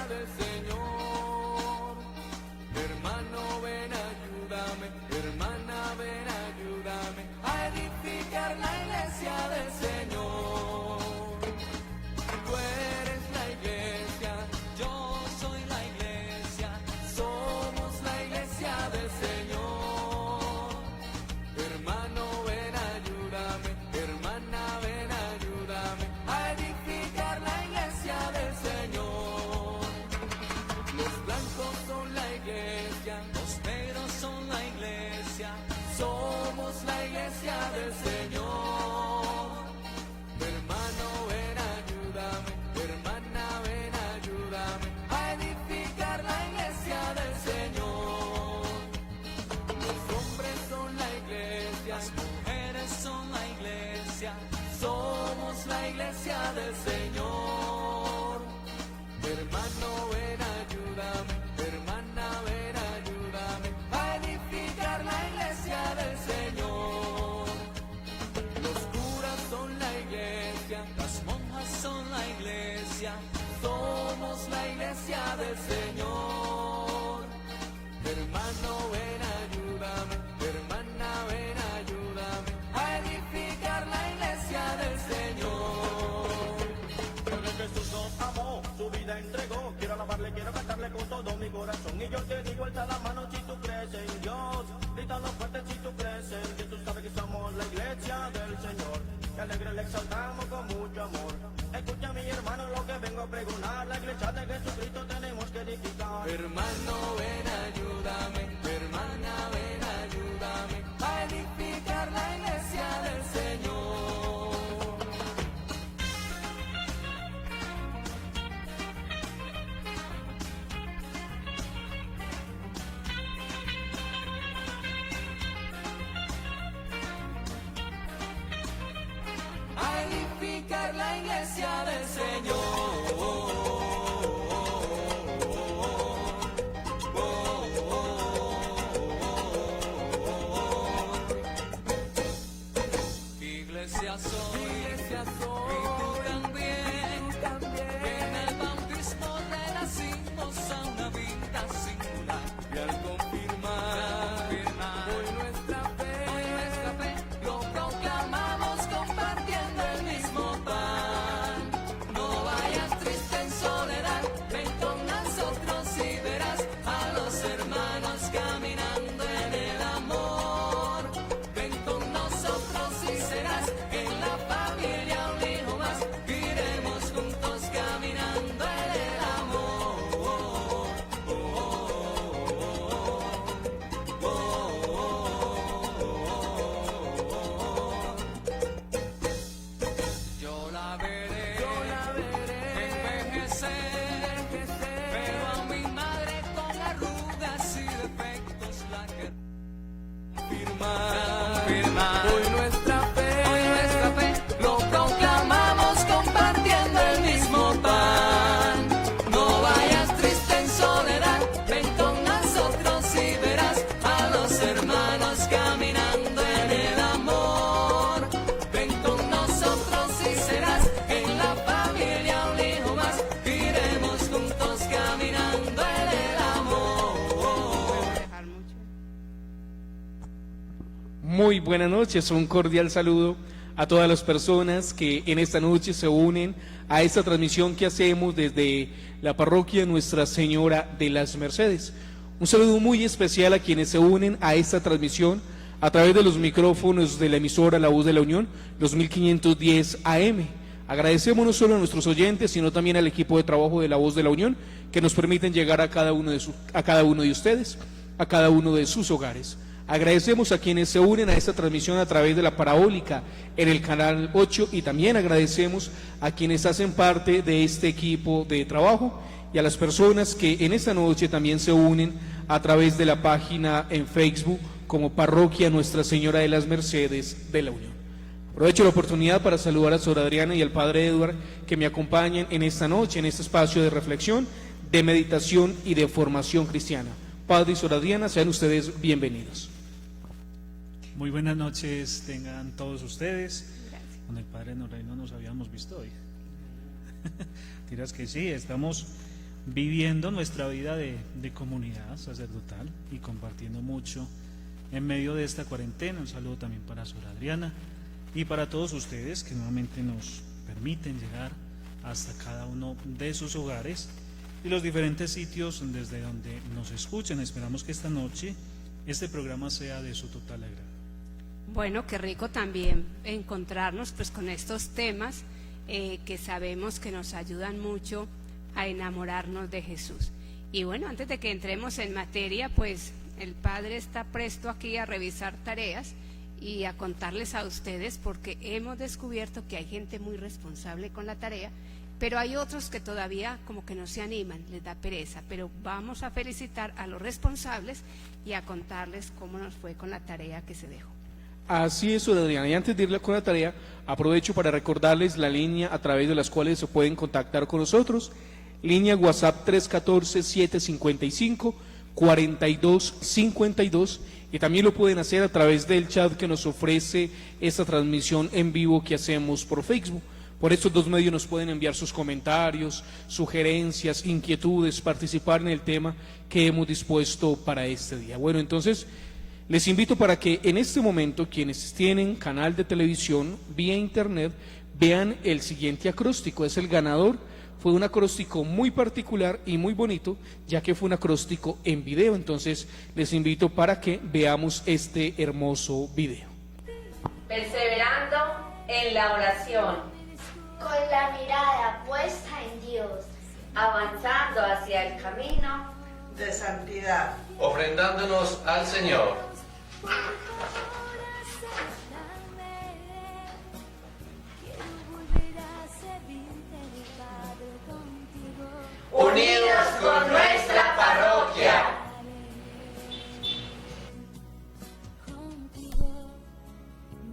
del Señor. Hermano, ven, ayúdame, hermana, ven, ayúdame a edificar la iglesia del Señor. Tú eres la iglesia, yo soy la iglesia, somos la iglesia del Señor. Hermano, ven, ayúdame, hermana, ven, ayúdame a edificar la iglesia del Señor. Los blancos son la iglesia, los negros son la iglesia, somos la iglesia del Señor. Hermano, ven, ayúdame, hermana, ven, ayúdame a edificar la iglesia del Señor. Los hombres son la iglesia, las mujeres son la iglesia, somos la iglesia del Señor. Hermano, ven, ayúdame, hermana, ven, ayúdame a edificar la iglesia del Señor. Los curas son la iglesia, las monjas son la iglesia, somos la iglesia del Señor. Hermano, ven, ayúdame, hermana, ven, ayúdame a edificar la iglesia del Señor. Porque Jesús nos amó, su vida entregó. Quiero alabarle, quiero cantarle con todo mi corazón. Y yo te digo, alza la mano si tú crees en Dios. Grítalo fuerte si tú crees en Dios. Tú sabes que somos la iglesia del Señor. Que alegre le exaltamos con mucho amor. Escucha, mi hermano, lo que vengo a pregonar. La iglesia de Jesucristo tenemos que edificar. Hermano, ven, ayúdame, hermana, ven, ayúdame a edificar la iglesia del Señor. A edificar la iglesia del Señor. Iglesia soy, y tú también. En el bautismo le nacimos a una vida singular. Y al confirmar hoy nuestra fe, lo proclamamos compartiendo el mismo pan. No vayas triste en soledad, ven con nosotros y verás a los hermanos caminando en el amor. Ven con nosotros y serás en la familia un hijo más. Iremos juntos caminando en el amor. Yo la veré envejecer, pero a mi madre con arrugas y defectos la que confirmar. Hoy nuestra fe, lo proclamamos compartiendo el mismo pan. No vayas triste en soledad, ven con nosotros y verás a los hermanos caminando en el amor. Ven con nosotros y serás en la familia un hijo más. Iremos juntos caminando en el amor. Muy buenas noches, un cordial saludo a todas las personas que en esta noche se unen a esta transmisión que hacemos desde la parroquia Nuestra Señora de las Mercedes. Un saludo muy especial a quienes se unen a esta transmisión a través de los micrófonos de la emisora La Voz de la Unión, los 1510 AM. Agradecemos no solo a nuestros oyentes, sino también al equipo de trabajo de La Voz de la Unión, que nos permiten llegar a cada uno de ustedes, a cada uno de sus hogares. Agradecemos a quienes se unen a esta transmisión a través de la parabólica en el canal 8 y también agradecemos a quienes hacen parte de este equipo de trabajo y a las personas que en esta noche también se unen a través de la página en Facebook como Parroquia Nuestra Señora de las Mercedes de la Unión. Aprovecho la oportunidad para saludar a Sor Adriana y al Padre Edward que me acompañan en esta noche, en este espacio de reflexión, de meditación y de formación cristiana. Padre y Sor Adriana, sean ustedes bienvenidos. Muy buenas noches tengan todos ustedes. Con el Padre Noray no nos habíamos visto hoy. Dirás que sí, estamos viviendo nuestra vida de comunidad sacerdotal y compartiendo mucho en medio de esta cuarentena. Un saludo también para Sor Adriana y para todos ustedes que nuevamente nos permiten llegar hasta cada uno de sus hogares y los diferentes sitios desde donde nos escuchen. Esperamos que esta noche este programa sea de su total agrado. Bueno, qué rico también encontrarnos pues con estos temas que sabemos que nos ayudan mucho a enamorarnos de Jesús. Y bueno, antes de que entremos en materia, pues el Padre está presto aquí a revisar tareas y a contarles a ustedes, porque hemos descubierto que hay gente muy responsable con la tarea, pero hay otros que todavía como que no se animan, les da pereza. Pero vamos a felicitar a los responsables y a contarles cómo nos fue con la tarea que se dejó. Así es, Sor Adriana, y antes de ir con la tarea, aprovecho para recordarles la línea a través de las cuales se pueden contactar con nosotros. Línea WhatsApp 314-755-4252, y también lo pueden hacer a través del chat que nos ofrece esta transmisión en vivo que hacemos por Facebook. Por estos dos medios nos pueden enviar sus comentarios, sugerencias, inquietudes, participar en el tema que hemos dispuesto para este día. Bueno, entonces les invito para que en este momento quienes tienen canal de televisión vía internet vean el siguiente acróstico. Es el ganador. Fue un acróstico muy particular y muy bonito, ya que fue un acróstico en video. Entonces les invito para que veamos este hermoso video. Perseverando en la oración, con la mirada puesta en Dios, avanzando hacia el camino de santidad, ofrendándonos al Señor, unidos con nuestra parroquia. Contigo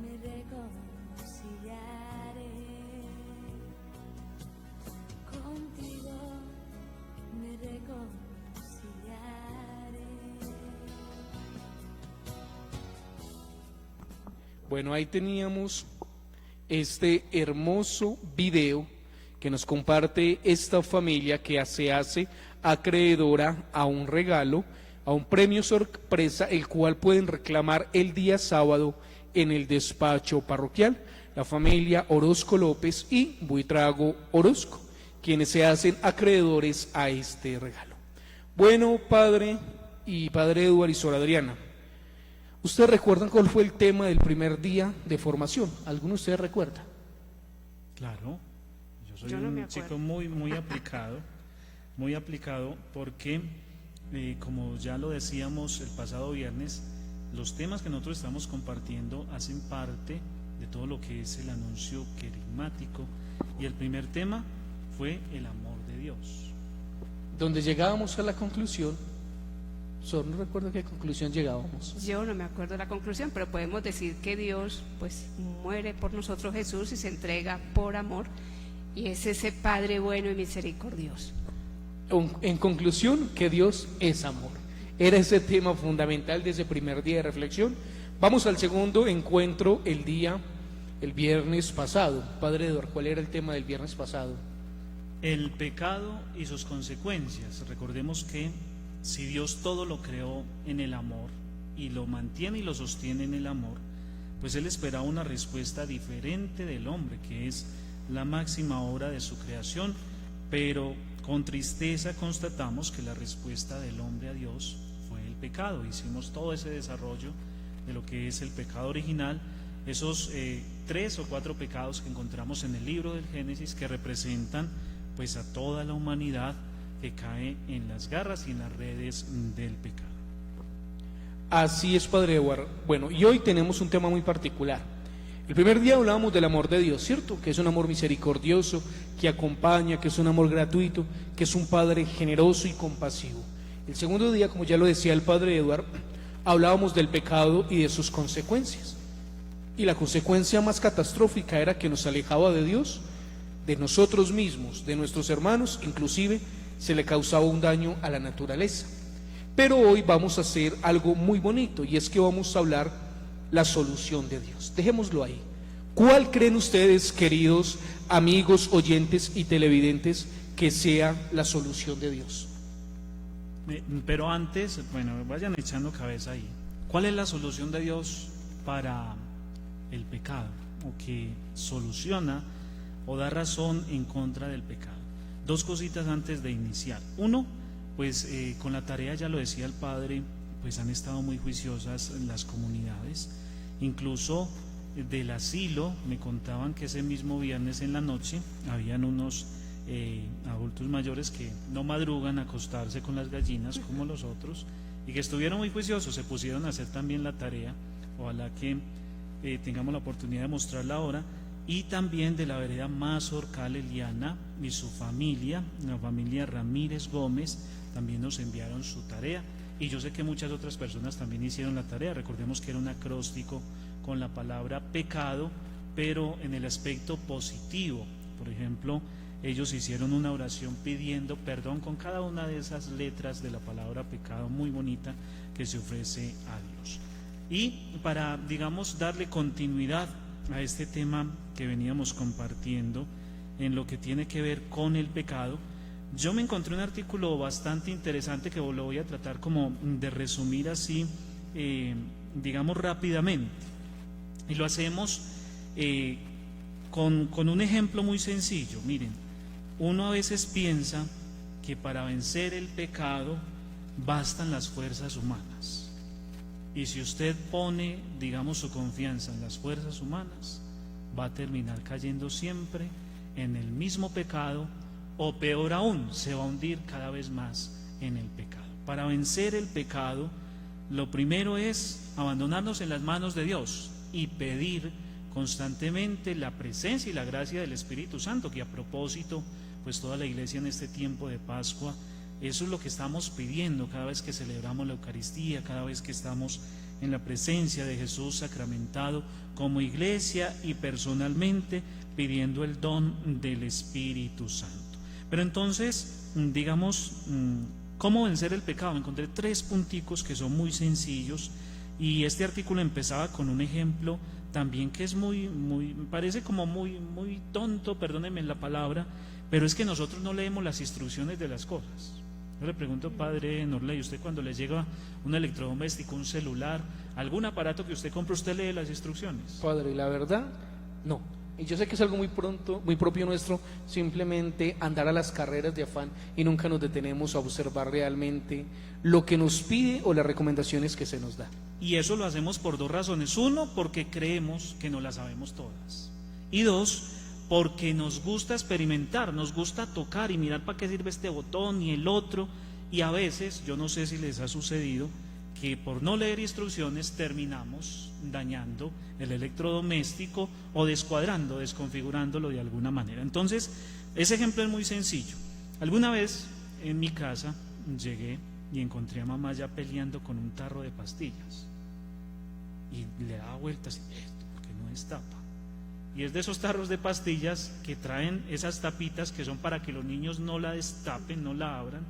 me reconciliaré. Contigo me reconciliaré. Bueno, ahí teníamos este hermoso video que nos comparte esta familia que se hace acreedora a un regalo, a un premio sorpresa, el cual pueden reclamar el día sábado en el despacho parroquial. La familia Orozco López y Buitrago Orozco, quienes se hacen acreedores a este regalo. Bueno, padre Eduardo y Sor Adriana, ¿ustedes recuerdan cuál fue el tema del primer día de formación? ¿Alguno de ustedes recuerda? Claro. Soy Yo no me un acuerdo. chico muy aplicado porque, como ya lo decíamos el pasado viernes, los temas que nosotros estamos compartiendo hacen parte de todo lo que es el anuncio querigmático, y el primer tema fue el amor de Dios. Donde llegábamos a la conclusión, Sor, no recuerdo a qué conclusión llegábamos. Yo no me acuerdo de la conclusión, pero podemos decir que Dios pues muere por nosotros, Jesús, y se entrega por amor, y es ese Padre bueno y misericordioso. En conclusión, que Dios es amor. Era ese tema fundamental de ese primer día de reflexión. Vamos al segundo encuentro el viernes pasado. Padre Eduardo, ¿cuál era el tema del viernes pasado? El pecado y sus consecuencias. Recordemos que si Dios todo lo creó en el amor y lo mantiene y lo sostiene en el amor, pues Él espera una respuesta diferente del hombre, que es la máxima obra de su creación, pero con tristeza constatamos que la respuesta del hombre a Dios fue el pecado. Hicimos todo ese desarrollo de lo que es el pecado original, esos 3 o 4 pecados que encontramos en el libro del Génesis, que representan pues a toda la humanidad que cae en las garras y en las redes del pecado. Así es, Padre Eduardo. Bueno, y hoy tenemos un tema muy particular. El primer día hablábamos del amor de Dios, ¿cierto? Que es un amor misericordioso, que acompaña, que es un amor gratuito, que es un Padre generoso y compasivo. El segundo día, como ya lo decía el Padre Eduardo, hablábamos del pecado y de sus consecuencias. Y la consecuencia más catastrófica era que nos alejaba de Dios, de nosotros mismos, de nuestros hermanos, inclusive se le causaba un daño a la naturaleza. Pero hoy vamos a hacer algo muy bonito, y es que vamos a hablar la solución de Dios. Dejémoslo ahí. ¿Cuál creen ustedes, queridos amigos, oyentes y televidentes, que sea la solución de Dios? Pero antes, bueno, vayan echando cabeza ahí. ¿Cuál es la solución de Dios para el pecado? O que soluciona o da razón en contra del pecado. Dos cositas antes de iniciar. Uno, pues con la tarea, ya lo decía el padre, pues han estado muy juiciosas las comunidades. Incluso del asilo me contaban que ese mismo viernes en la noche habían unos adultos mayores que no madrugan a acostarse con las gallinas como los otros y que estuvieron muy juiciosos, se pusieron a hacer también la tarea. Ojalá que tengamos la oportunidad de mostrarla ahora. Y también de la vereda Mazorcal, Eliana y su familia, la familia Ramírez Gómez, también nos enviaron su tarea. Y yo sé que muchas otras personas también hicieron la tarea. Recordemos que era un acróstico con la palabra pecado, pero en el aspecto positivo. Por ejemplo, ellos hicieron una oración pidiendo perdón con cada una de esas letras de la palabra pecado, muy bonita, que se ofrece a Dios. Y para, digamos, darle continuidad a este tema que veníamos compartiendo en lo que tiene que ver con el pecado, yo me encontré un artículo bastante interesante que lo voy a tratar como de resumir así, digamos rápidamente, y lo hacemos con un ejemplo muy sencillo. Miren, uno a veces piensa que para vencer el pecado bastan las fuerzas humanas. Y si usted pone, digamos, su confianza en las fuerzas humanas, va a terminar cayendo siempre en el mismo pecado, o peor aún, se va a hundir cada vez más en el pecado. Para vencer el pecado, lo primero es abandonarnos en las manos de Dios y pedir constantemente la presencia y la gracia del Espíritu Santo, que a propósito, pues toda la iglesia en este tiempo de Pascua, eso es lo que estamos pidiendo cada vez que celebramos la Eucaristía, cada vez que estamos en la presencia de Jesús sacramentado como iglesia y personalmente pidiendo el don del Espíritu Santo. Pero entonces, digamos, ¿cómo vencer el pecado? Encontré 3 punticos que son muy sencillos y este artículo empezaba con un ejemplo también que es muy, parece como muy tonto, perdónenme la palabra, pero es que nosotros no leemos las instrucciones de las cosas. Yo le pregunto, padre Norley, ¿usted cuando le llega un electrodoméstico, un celular, algún aparato que usted compra, usted lee las instrucciones? Padre, la verdad, no. Y yo sé que es algo muy propio nuestro, simplemente andar a las carreras de afán y nunca nos detenemos a observar realmente lo que nos pide o las recomendaciones que se nos da. Y eso lo hacemos por 2 razones. 1, porque creemos que no las sabemos todas. Y 2, porque nos gusta experimentar, nos gusta tocar y mirar para qué sirve este botón y el otro. Y a veces, yo no sé si les ha sucedido, que por no leer instrucciones terminamos dañando el electrodoméstico o descuadrando, desconfigurándolo de alguna manera. Entonces, ese ejemplo es muy sencillo. Alguna vez en mi casa llegué y encontré a mamá ya peleando con un tarro de pastillas y le daba vueltas y esto, porque no destapa. Y es de esos tarros de pastillas que traen esas tapitas que son para que los niños no la destapen, no la abran,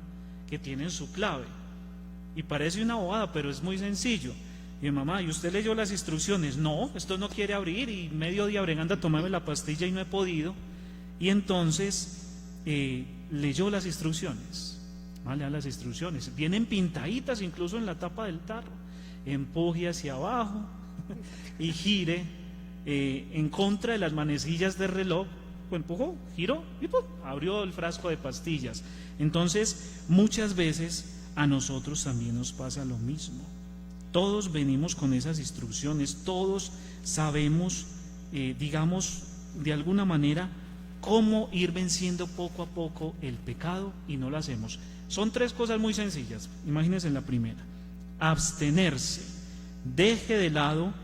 que tienen su clave. Y parece una bobada, pero es muy sencillo. Y mamá, ¿y usted leyó las instrucciones? No, esto no quiere abrir y medio día bregando a tomarme la pastilla y no he podido. Y entonces leyó las instrucciones. Lea las instrucciones. Vienen pintaditas incluso en la tapa del tarro. Empuje hacia abajo y gire en contra de las manecillas del reloj. Empujó, giró y ¡pum!, abrió el frasco de pastillas. Entonces, muchas veces a nosotros también nos pasa lo mismo. Todos venimos con esas instrucciones, todos sabemos, digamos, de alguna manera, cómo ir venciendo poco a poco el pecado y no lo hacemos. Son 3 cosas muy sencillas. Imagínense en la primera: abstenerse, deje de lado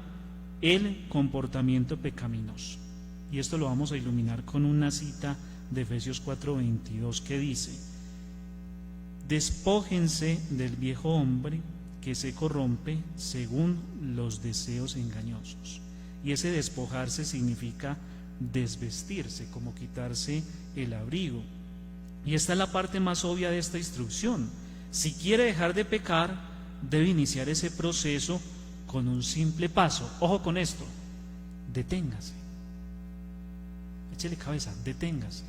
el comportamiento pecaminoso. Y esto lo vamos a iluminar con una cita de Efesios 4:22 que dice: despójense del viejo hombre que se corrompe según los deseos engañosos. Y ese despojarse significa desvestirse, como quitarse el abrigo. Y esta es la parte más obvia de esta instrucción. Si quiere dejar de pecar, debe iniciar ese proceso con un simple paso. Ojo con esto: deténgase. échele cabeza, deténgase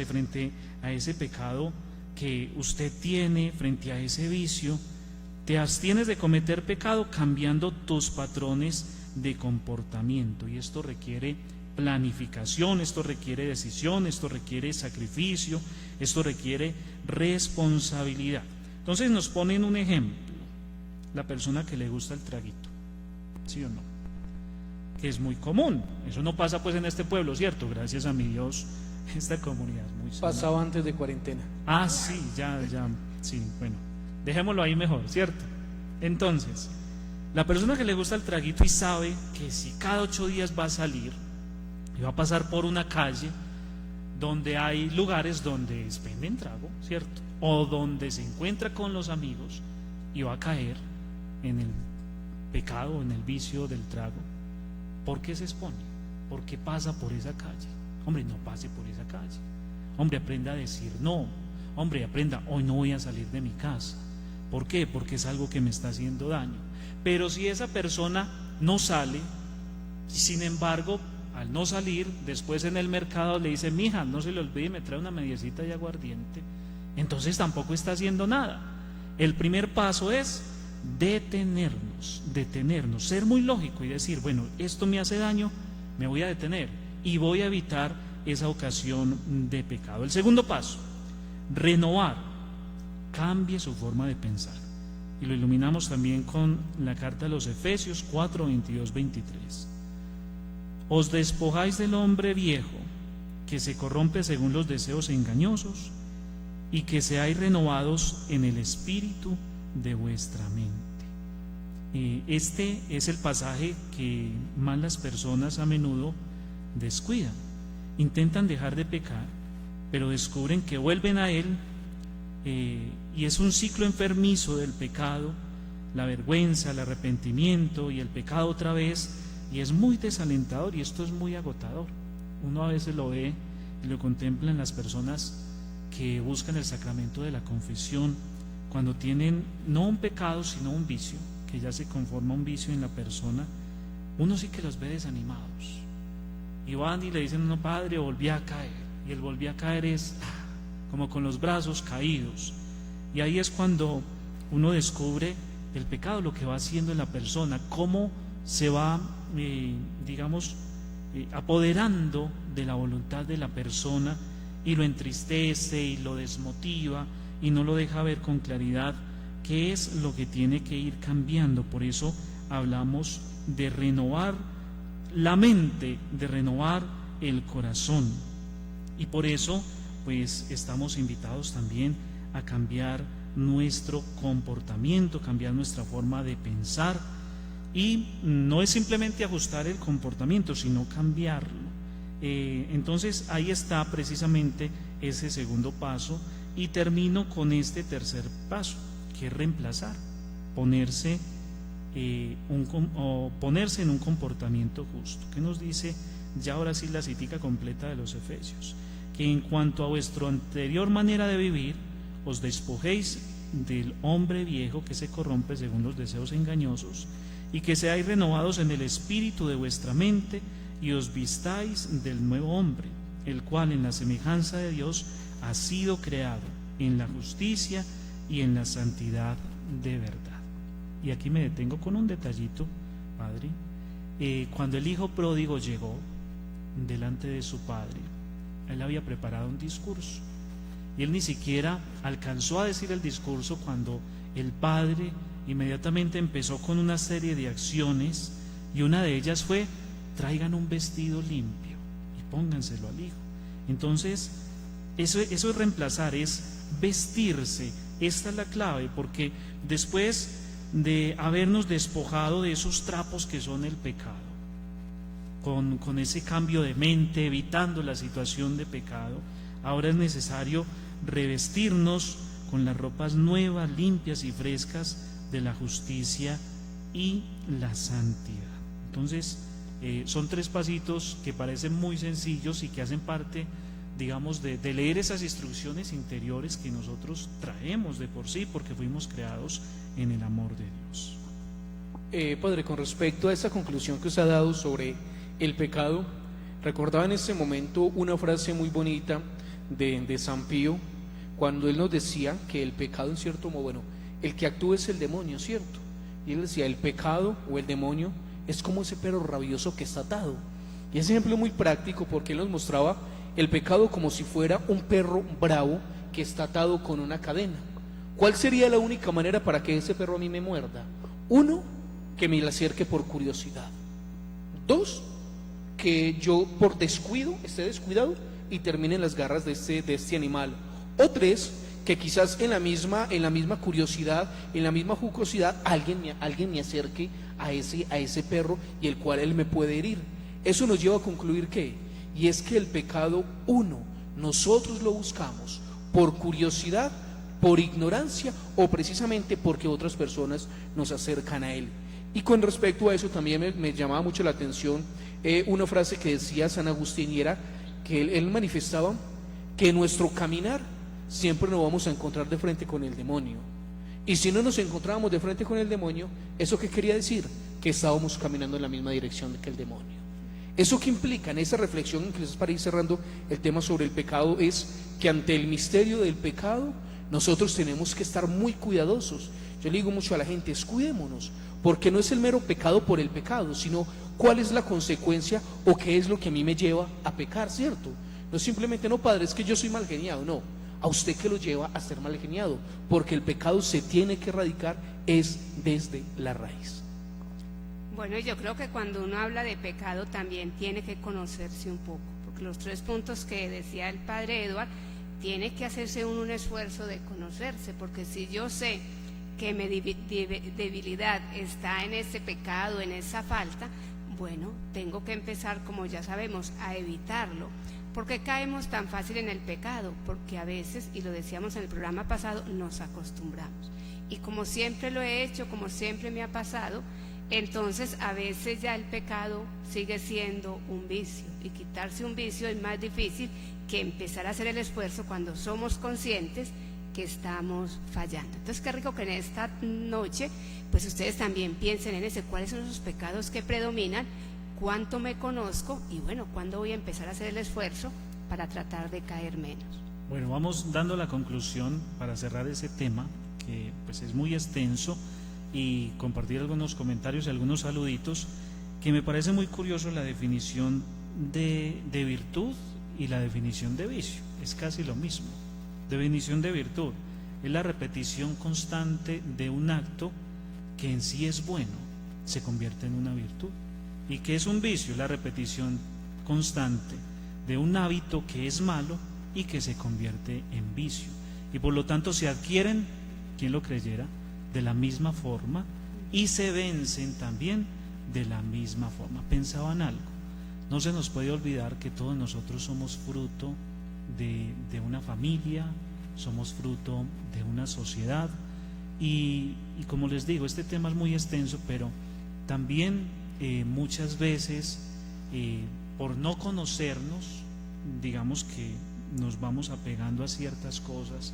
frente a ese pecado que usted tiene, frente a ese vicio. Te abstienes de cometer pecado cambiando tus patrones de comportamiento, y esto requiere planificación, esto requiere decisión, esto requiere sacrificio, esto requiere responsabilidad. Entonces nos ponen un ejemplo, la persona que le gusta el traguito, ¿sí o no? Que es muy común, eso no pasa pues en este pueblo, ¿cierto? Gracias a mi Dios, esta comunidad es muy sana. Pasaba antes de cuarentena. Ah, sí, ya, sí, bueno, dejémoslo ahí mejor, ¿cierto? Entonces, la persona que le gusta el traguito y sabe que si cada 8 días va a salir y va a pasar por una calle donde hay lugares donde venden trago, ¿cierto? O donde se encuentra con los amigos y va a caer en el pecado, en el vicio del trago, ¿por qué se expone? ¿Por qué pasa por esa calle? Hombre, no pase por esa calle. Hombre, aprenda a decir no. Hombre, aprenda, hoy no voy a salir de mi casa. ¿Por qué? Porque es algo que me está haciendo daño. Pero si esa persona no sale, sin embargo, al no salir, después en el mercado le dice, mija, no se le olvide, me trae una mediecita de aguardiente, entonces tampoco está haciendo nada. El primer paso es detenernos, ser muy lógico y decir, bueno, esto me hace daño, me voy a detener y voy a evitar esa ocasión de pecado. El segundo paso, renovar, cambie su forma de pensar. Y lo iluminamos también con la carta a los Efesios 4, 22, 23. Os despojáis del hombre viejo, que se corrompe según los deseos engañosos, y que seáis renovados en el espíritu de vuestra mente. Este es el pasaje que más las personas a menudo descuidan. Intentan dejar de pecar, pero descubren que vuelven a él, y es un ciclo enfermizo del pecado, la vergüenza, el arrepentimiento y el pecado otra vez, y es muy desalentador y esto es muy agotador. Uno a veces lo ve y lo contempla en las personas que buscan el sacramento de la confesión, cuando tienen no un pecado sino un vicio, que ya se conforma un vicio en la persona. Uno sí que los ve desanimados y van y le dicen, no, padre, volví a caer, y el volví a caer es como con los brazos caídos, y ahí es cuando uno descubre el pecado, lo que va haciendo en la persona, cómo se va apoderando de la voluntad de la persona y lo entristece y lo desmotiva y no lo deja ver con claridad qué es lo que tiene que ir cambiando. Por eso hablamos de renovar la mente, de renovar el corazón, y por eso pues estamos invitados también a cambiar nuestro comportamiento, cambiar nuestra forma de pensar. Y no es simplemente ajustar el comportamiento, sino cambiarlo. Entonces ahí está precisamente ese segundo paso, y termino con este tercer paso, que es reemplazar, ponerse en un comportamiento justo. ¿Qué nos dice ya ahora sí la citica completa de los Efesios? Que en cuanto a vuestra anterior manera de vivir, os despojéis del hombre viejo que se corrompe según los deseos engañosos, y que seáis renovados en el espíritu de vuestra mente, y os vistáis del nuevo hombre, el cual en la semejanza de Dios ha sido creado en la justicia y en la santidad de verdad. Y aquí me detengo con un detallito, padre. Cuando el hijo pródigo llegó delante de su padre, él había preparado un discurso, y él ni siquiera alcanzó a decir el discurso cuando el padre inmediatamente empezó con una serie de acciones, y una de ellas fue: traigan un vestido limpio y pónganselo al hijo. Entonces eso es reemplazar, es vestirse. Esta es la clave, porque después de habernos despojado de esos trapos que son el pecado, con ese cambio de mente, evitando la situación de pecado, ahora es necesario revestirnos con las ropas nuevas, limpias y frescas de la justicia y la santidad. Entonces son 3 pasitos que parecen muy sencillos y que hacen parte, digamos, de leer esas instrucciones interiores que nosotros traemos de por sí, porque fuimos creados en el amor de Dios. Padre, con respecto a esta conclusión que usted ha dado sobre el pecado, Recordaba en ese momento una frase muy bonita de San Pío, cuando él nos decía que el pecado en cierto modo, bueno, el que actúa es el demonio, ¿cierto? Y él decía, el pecado o el demonio es como ese perro rabioso que está atado. Y ese ejemplo es muy práctico porque él nos mostraba el pecado como si fuera un perro bravo que está atado con una cadena. ¿Cuál sería la única manera para que ese perro a mí me muerda? Uno, que me le acerque por curiosidad. Dos, que yo por descuido, esté descuidado y termine en las garras de este animal. O tres, que quizás en la misma curiosidad, en la misma jugosidad, alguien me acerque a ese perro y el cual él me puede herir. Eso nos lleva a concluir que, y es que el pecado, uno, nosotros lo buscamos por curiosidad, por ignorancia o precisamente porque otras personas nos acercan a él. Y con respecto a eso también me llamaba mucho la atención una frase que decía San Agustín, y era que él manifestaba que en nuestro caminar siempre nos vamos a encontrar de frente con el demonio. Y si no nos encontrábamos de frente con el demonio, ¿eso qué quería decir? Que estábamos caminando en la misma dirección que el demonio. ¿Eso qué implica? En esa reflexión, quizás para ir cerrando el tema sobre el pecado, es que ante el misterio del pecado nosotros tenemos que estar muy cuidadosos. Yo le digo mucho a la gente, cuidémonos, porque no es el mero pecado por el pecado, sino cuál es la consecuencia o qué es lo que a mí me lleva a pecar, ¿cierto? No simplemente, no, padre, es que yo soy mal geniado, no, a usted que lo lleva a ser mal geniado, porque el pecado se tiene que erradicar es desde la raíz. Bueno, yo creo que cuando uno habla de pecado también tiene que conocerse un poco, porque los 3 puntos que decía el padre Eduard, tiene que hacerse un esfuerzo de conocerse, porque si yo sé que mi debilidad está en ese pecado, en esa falta, bueno, tengo que empezar, como ya sabemos, a evitarlo. ¿Por qué caemos tan fácil en el pecado? Porque a veces, y lo decíamos en el programa pasado, nos acostumbramos. Y como siempre lo he hecho, como siempre me ha pasado, entonces a veces ya el pecado sigue siendo un vicio. Y quitarse un vicio es más difícil que empezar a hacer el esfuerzo cuando somos conscientes que estamos fallando. Entonces qué rico que en esta noche pues ustedes también piensen en ese, cuáles son esos pecados que predominan, cuánto me conozco y bueno, cuándo voy a empezar a hacer el esfuerzo para tratar de caer menos. Bueno, vamos dando la conclusión para cerrar ese tema que pues es muy extenso y compartir algunos comentarios y algunos saluditos, que me parece muy curioso la definición de virtud y la definición de vicio, es casi lo mismo. Definición de virtud es la repetición constante de un acto que en sí es bueno, se convierte en una virtud. ¿Y qué es un vicio? La repetición constante de un hábito que es malo y que se convierte en vicio. Y por lo tanto se adquieren, quien lo creyera, de la misma forma y se vencen también de la misma forma. Pensaban algo. No se nos puede olvidar que todos nosotros somos fruto de una familia, somos fruto de una sociedad y como les digo, este tema es muy extenso, pero también muchas veces por no conocernos, digamos que nos vamos apegando a ciertas cosas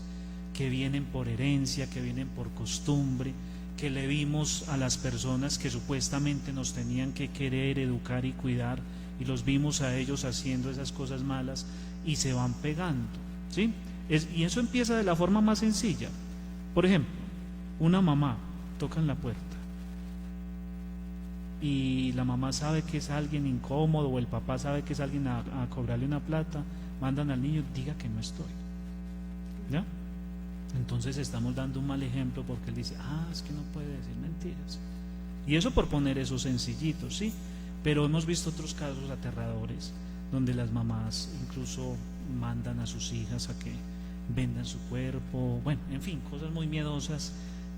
que vienen por herencia, que vienen por costumbre, que le vimos a las personas que supuestamente nos tenían que querer, educar y cuidar, y los vimos a ellos haciendo esas cosas malas y se van pegando, ¿sí? Y eso empieza de la forma más sencilla. Por ejemplo, una mamá toca en la puerta y la mamá sabe que es alguien incómodo o el papá sabe que es alguien a cobrarle una plata, mandan al niño, diga que no estoy, ¿ya? Entonces estamos dando un mal ejemplo porque él dice, es que no puede decir mentiras. Y eso por poner esos sencillitos, ¿sí? Pero hemos visto otros casos aterradores donde las mamás incluso mandan a sus hijas a que vendan su cuerpo, bueno, en fin, cosas muy miedosas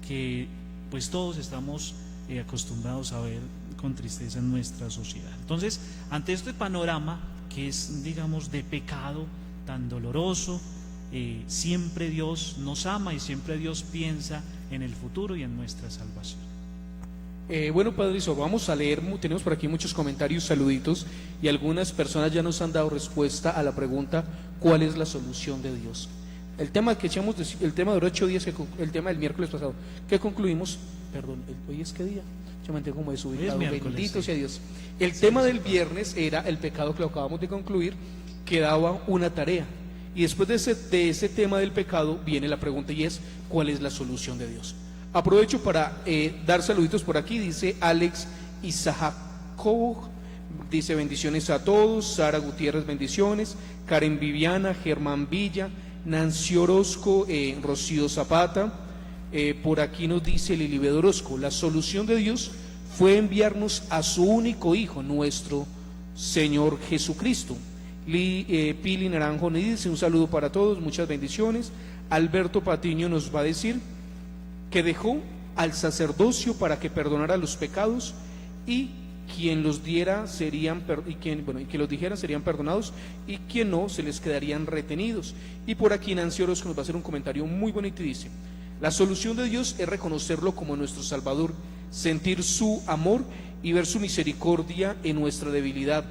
que pues todos estamos acostumbrados a ver con tristeza en nuestra sociedad. Entonces, ante este panorama que es, digamos, de pecado tan doloroso, siempre Dios nos ama y siempre Dios piensa en el futuro y en nuestra salvación. Bueno, Padre Iso, vamos a leer, tenemos por aquí muchos comentarios, saluditos, y algunas personas ya nos han dado respuesta a la pregunta, ¿cuál es la solución de Dios? El tema que echamos, el tema de 8 días, el tema del miércoles pasado, que concluimos, perdón, ¿hoy es qué día? Yo me mantengo como desubicado. Hoy es miércoles, Bendito sí. sea Dios. El tema del viernes era el pecado que lo acabamos de concluir, que daba una tarea. Y después de ese tema del pecado viene la pregunta y es, ¿cuál es la solución de Dios? Aprovecho para dar saluditos por aquí. Dice Alex Isajakov, dice bendiciones a todos. Sara Gutiérrez, bendiciones. Karen Viviana, Germán Villa, Nancy Orozco, Rocío Zapata. Por aquí nos dice Lilibet Orozco, la solución de Dios fue enviarnos a su único Hijo, nuestro Señor Jesucristo. Pili Naranjo nos dice un saludo para todos, muchas bendiciones. Alberto Patiño nos va a decir que dejó al sacerdocio para que perdonara los pecados y quien los diera serían que los dijera serían perdonados y quien no se les quedarían retenidos. Y por aquí Nancy Orozco nos va a hacer un comentario muy bonito y dice: la solución de Dios es reconocerlo como nuestro Salvador, sentir su amor y ver su misericordia en nuestra debilidad,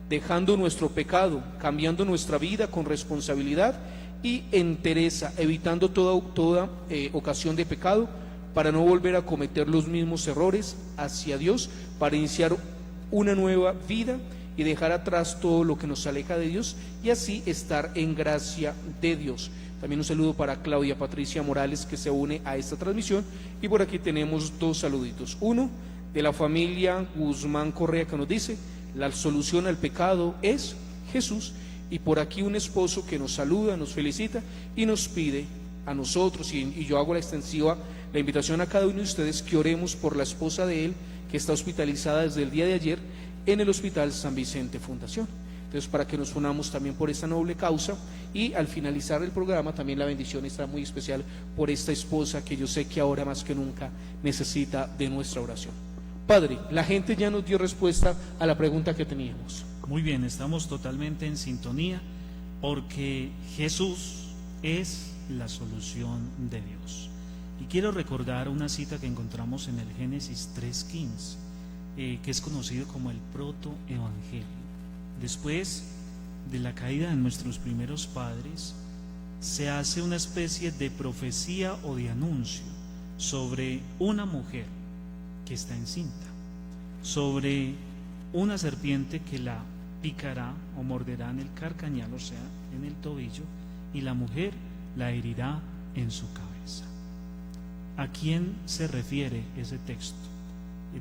dejando nuestro pecado, cambiando nuestra vida con responsabilidad y entereza, evitando toda ocasión de pecado, para no volver a cometer los mismos errores hacia Dios, para iniciar una nueva vida y dejar atrás todo lo que nos aleja de Dios y así estar en gracia de Dios. También un saludo para Claudia Patricia Morales, que se une a esta transmisión, y por aquí tenemos dos saluditos. Uno de la familia Guzmán Correa, que nos dice: la solución al pecado es Jesús. Y por aquí un esposo que nos saluda, nos felicita y nos pide a nosotros, y yo hago la extensiva la invitación a cada uno de ustedes, que oremos por la esposa de él, que está hospitalizada desde el día de ayer en el Hospital San Vicente Fundación. Entonces, para que nos unamos también por esta noble causa, y al finalizar el programa también la bendición está muy especial por esta esposa que yo sé que ahora más que nunca necesita de nuestra oración. Padre, la gente ya nos dio respuesta a la pregunta que teníamos. Muy bien, estamos totalmente en sintonía porque Jesús es la solución de Dios. Y quiero recordar una cita que encontramos en el Génesis 3:15, que es conocido como el protoevangelio. Después de la caída de nuestros primeros padres, se hace una especie de profecía o de anuncio sobre una mujer que está encinta, sobre una serpiente que la picará o morderá en el carcañal, o sea, en el tobillo, y la mujer la herirá en su cabeza. ¿A quién se refiere ese texto?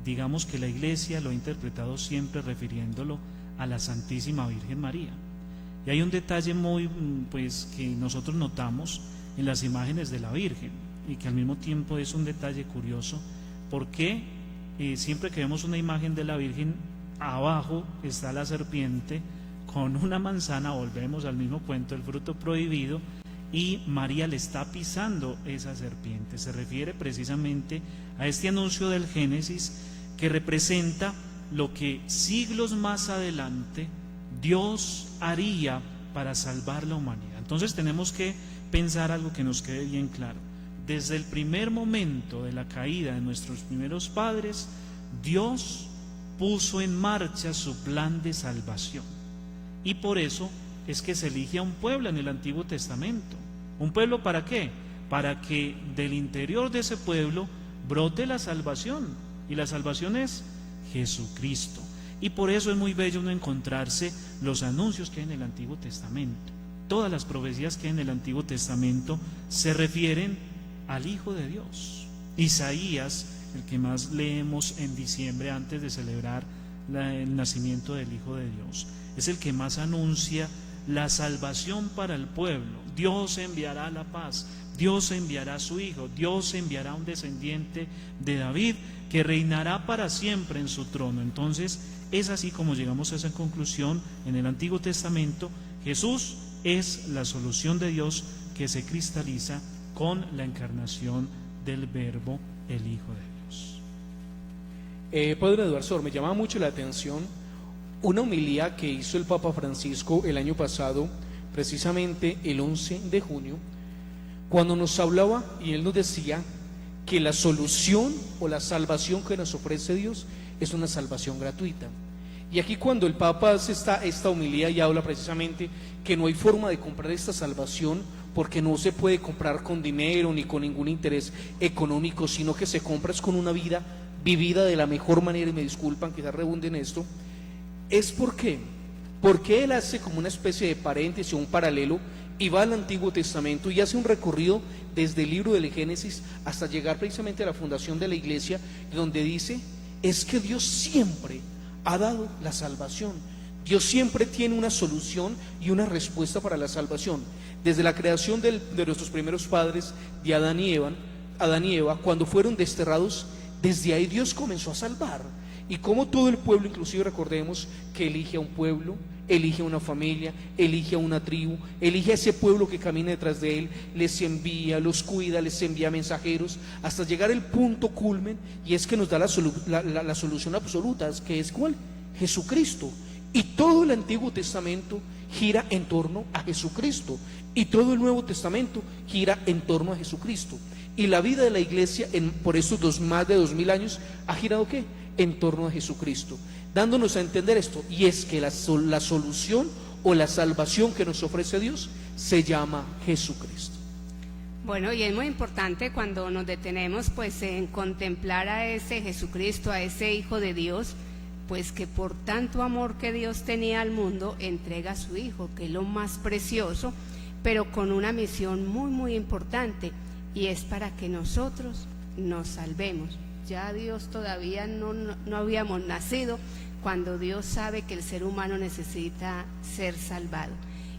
Digamos que la Iglesia lo ha interpretado siempre refiriéndolo a la Santísima Virgen María. Y hay un detalle muy, que nosotros notamos en las imágenes de la Virgen, y que al mismo tiempo es un detalle curioso, porque siempre que vemos una imagen de la Virgen, abajo está la serpiente con una manzana, volvemos al mismo cuento, el fruto prohibido, y María le está pisando esa serpiente. Se refiere precisamente a este anuncio del Génesis, que representa lo que siglos más adelante Dios haría para salvar la humanidad. Entonces tenemos que pensar algo que nos quede bien claro. Desde el primer momento de la caída de nuestros primeros padres, Dios puso en marcha su plan de salvación. Y por eso es que se elige a un pueblo en el Antiguo Testamento. ¿Un pueblo para qué? Para que del interior de ese pueblo brote la salvación. Y la salvación es Jesucristo. Y por eso es muy bello uno encontrarse los anuncios que hay en el Antiguo Testamento. Todas las profecías que hay en el Antiguo Testamento se refieren al Hijo de Dios. Isaías, el que más leemos en diciembre antes de celebrar el nacimiento del Hijo de Dios, es el que más anuncia la salvación para el pueblo. Dios enviará la paz, Dios enviará a su Hijo, Dios enviará un descendiente de David que reinará para siempre en su trono. Entonces es así como llegamos a esa conclusión en el Antiguo Testamento. Jesús es la solución de Dios que se cristaliza con la encarnación del Verbo, el Hijo de Dios. Padre Eduardo, me llamaba mucho la atención una homilía que hizo el Papa Francisco el año pasado, precisamente el 11 de junio, cuando nos hablaba y él nos decía que la solución o la salvación que nos ofrece Dios es una salvación gratuita. Y aquí cuando el Papa hace esta homilía y habla precisamente que no hay forma de comprar esta salvación, porque no se puede comprar con dinero ni con ningún interés económico, sino que se compra es con una vida vivida de la mejor manera, y me disculpan que se redunde en esto, es porque él hace como una especie de paréntesis, un paralelo, y va al Antiguo Testamento y hace un recorrido desde el libro del Génesis hasta llegar precisamente a la fundación de la iglesia, donde dice, es que Dios siempre ha dado la salvación. Dios siempre tiene una solución y una respuesta para la salvación. Desde la creación de nuestros primeros padres, de Adán y Eva, cuando fueron desterrados, desde ahí Dios comenzó a salvar. Y como todo el pueblo, inclusive recordemos que elige a un pueblo, elige a una familia, elige a una tribu, elige a ese pueblo que camina detrás de él, les envía, los cuida, les envía mensajeros, hasta llegar al punto culmen, y es que nos da la solución absoluta, que es ¿cuál? Jesucristo. Y todo el Antiguo Testamento gira en torno a Jesucristo, y todo el Nuevo Testamento gira en torno a Jesucristo. Y la vida de la iglesia por estos más de 2000 años ha girado ¿qué? En torno a Jesucristo, dándonos a entender esto, y es que la solución o la salvación que nos ofrece Dios se llama Jesucristo. Bueno, y es muy importante cuando nos detenemos pues en contemplar a ese Jesucristo, a ese Hijo de Dios, pues que por tanto amor que Dios tenía al mundo, entrega a su Hijo, que es lo más precioso, pero con una misión muy muy importante, y es para que nosotros nos salvemos. Ya Dios todavía no habíamos nacido cuando Dios sabe que el ser humano necesita ser salvado.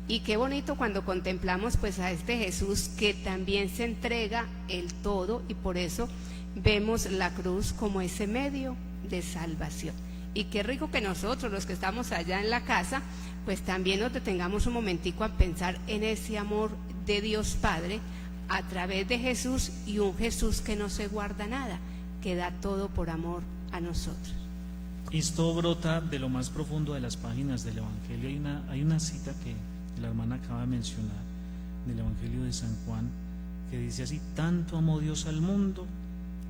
Y qué bonito cuando contemplamos pues a este Jesús que también se entrega el todo, y por eso vemos la cruz como ese medio de salvación. Y qué rico que nosotros, los que estamos allá en la casa, pues también nos detengamos un momentico a pensar en ese amor de Dios Padre a través de Jesús, y un Jesús que no se guarda nada, que da todo por amor a nosotros. Esto brota de lo más profundo de las páginas del Evangelio. Hay una cita que la hermana acaba de mencionar del Evangelio de San Juan, que dice así: tanto amó Dios al mundo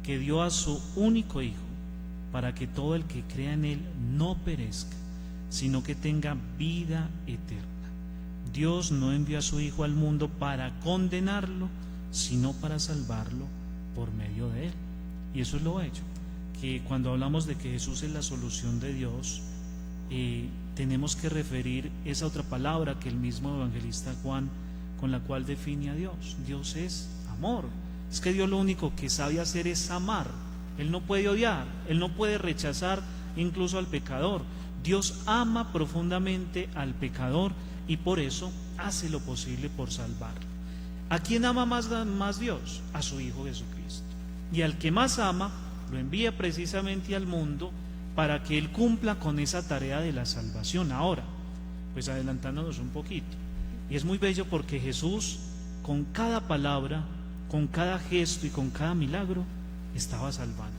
que dio a su único Hijo, para que todo el que crea en Él no perezca, sino que tenga vida eterna. Dios no envió a su Hijo al mundo para condenarlo, sino para salvarlo por medio de Él. Y eso es lo hecho, que cuando hablamos de que Jesús es la solución de Dios, tenemos que referir esa otra palabra que el mismo evangelista Juan, con la cual define a Dios. Dios es amor. Es que Dios lo único que sabe hacer es amar. Él no puede odiar, Él no puede rechazar incluso al pecador. Dios ama profundamente al pecador, y por eso hace lo posible por salvarlo. ¿A quién ama más Dios? A su Hijo Jesucristo. Y al que más ama, lo envía precisamente al mundo para que Él cumpla con esa tarea de la salvación. Ahora, pues adelantándonos un poquito, y es muy bello porque Jesús, con cada palabra, con cada gesto y con cada milagro, estaba salvando.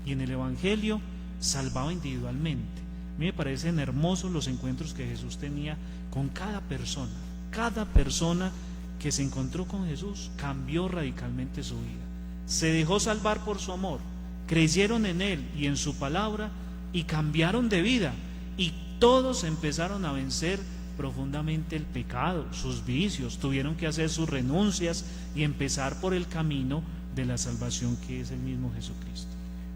Y en el Evangelio salvaba individualmente. A mí me parecen hermosos los encuentros que Jesús tenía con cada persona. Cada persona que se encontró con Jesús cambió radicalmente su vida. Se dejó salvar por su amor, creyeron en Él y en su palabra, y cambiaron de vida, y todos empezaron a vencer profundamente el pecado, sus vicios, tuvieron que hacer sus renuncias y empezar por el camino de la salvación, que es el mismo Jesucristo.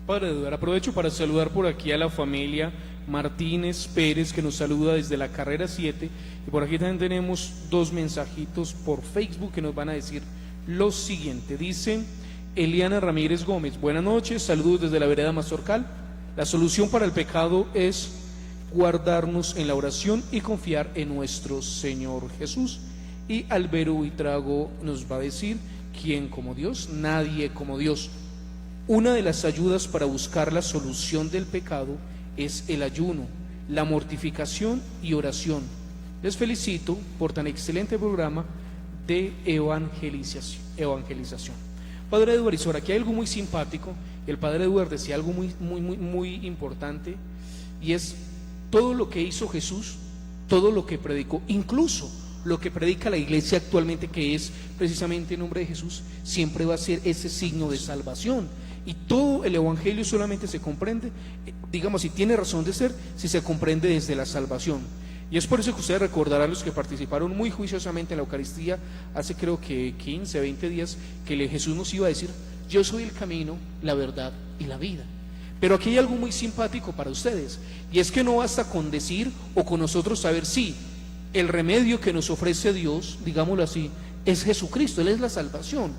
Padre Eduardo, aprovecho para saludar por aquí a la familia Martínez Pérez, que nos saluda desde la carrera 7, y por aquí también tenemos dos mensajitos por Facebook que nos van a decir lo siguiente. Dice Eliana Ramírez Gómez: buenas noches, saludos desde la vereda Mazorcal. La solución para el pecado es guardarnos en la oración y confiar en nuestro Señor Jesús. Y Albero Buitrago nos va a decir: ¿quién como Dios? Nadie como Dios. Una de las ayudas para buscar la solución del pecado es el ayuno, la mortificación y oración. Les felicito por tan excelente programa de evangelización. Padre Eduardo, aquí hay algo muy simpático. El Padre Eduardo decía algo muy importante, y es todo lo que hizo Jesús, todo lo que predicó, incluso lo que predica la iglesia actualmente, que es precisamente en nombre de Jesús, siempre va a ser ese signo de salvación. Y todo el evangelio solamente se comprende, digamos, si tiene razón de ser, si se comprende desde la salvación. Y es por eso que ustedes recordarán, los que participaron muy juiciosamente en la Eucaristía hace creo que 15, 20 días, que Jesús nos iba a decir: yo soy el camino, la verdad y la vida. Pero aquí hay algo muy simpático para ustedes, y es que no basta con decir o con nosotros saber sí, el remedio que nos ofrece Dios, digámoslo así, es Jesucristo, Él es la salvación.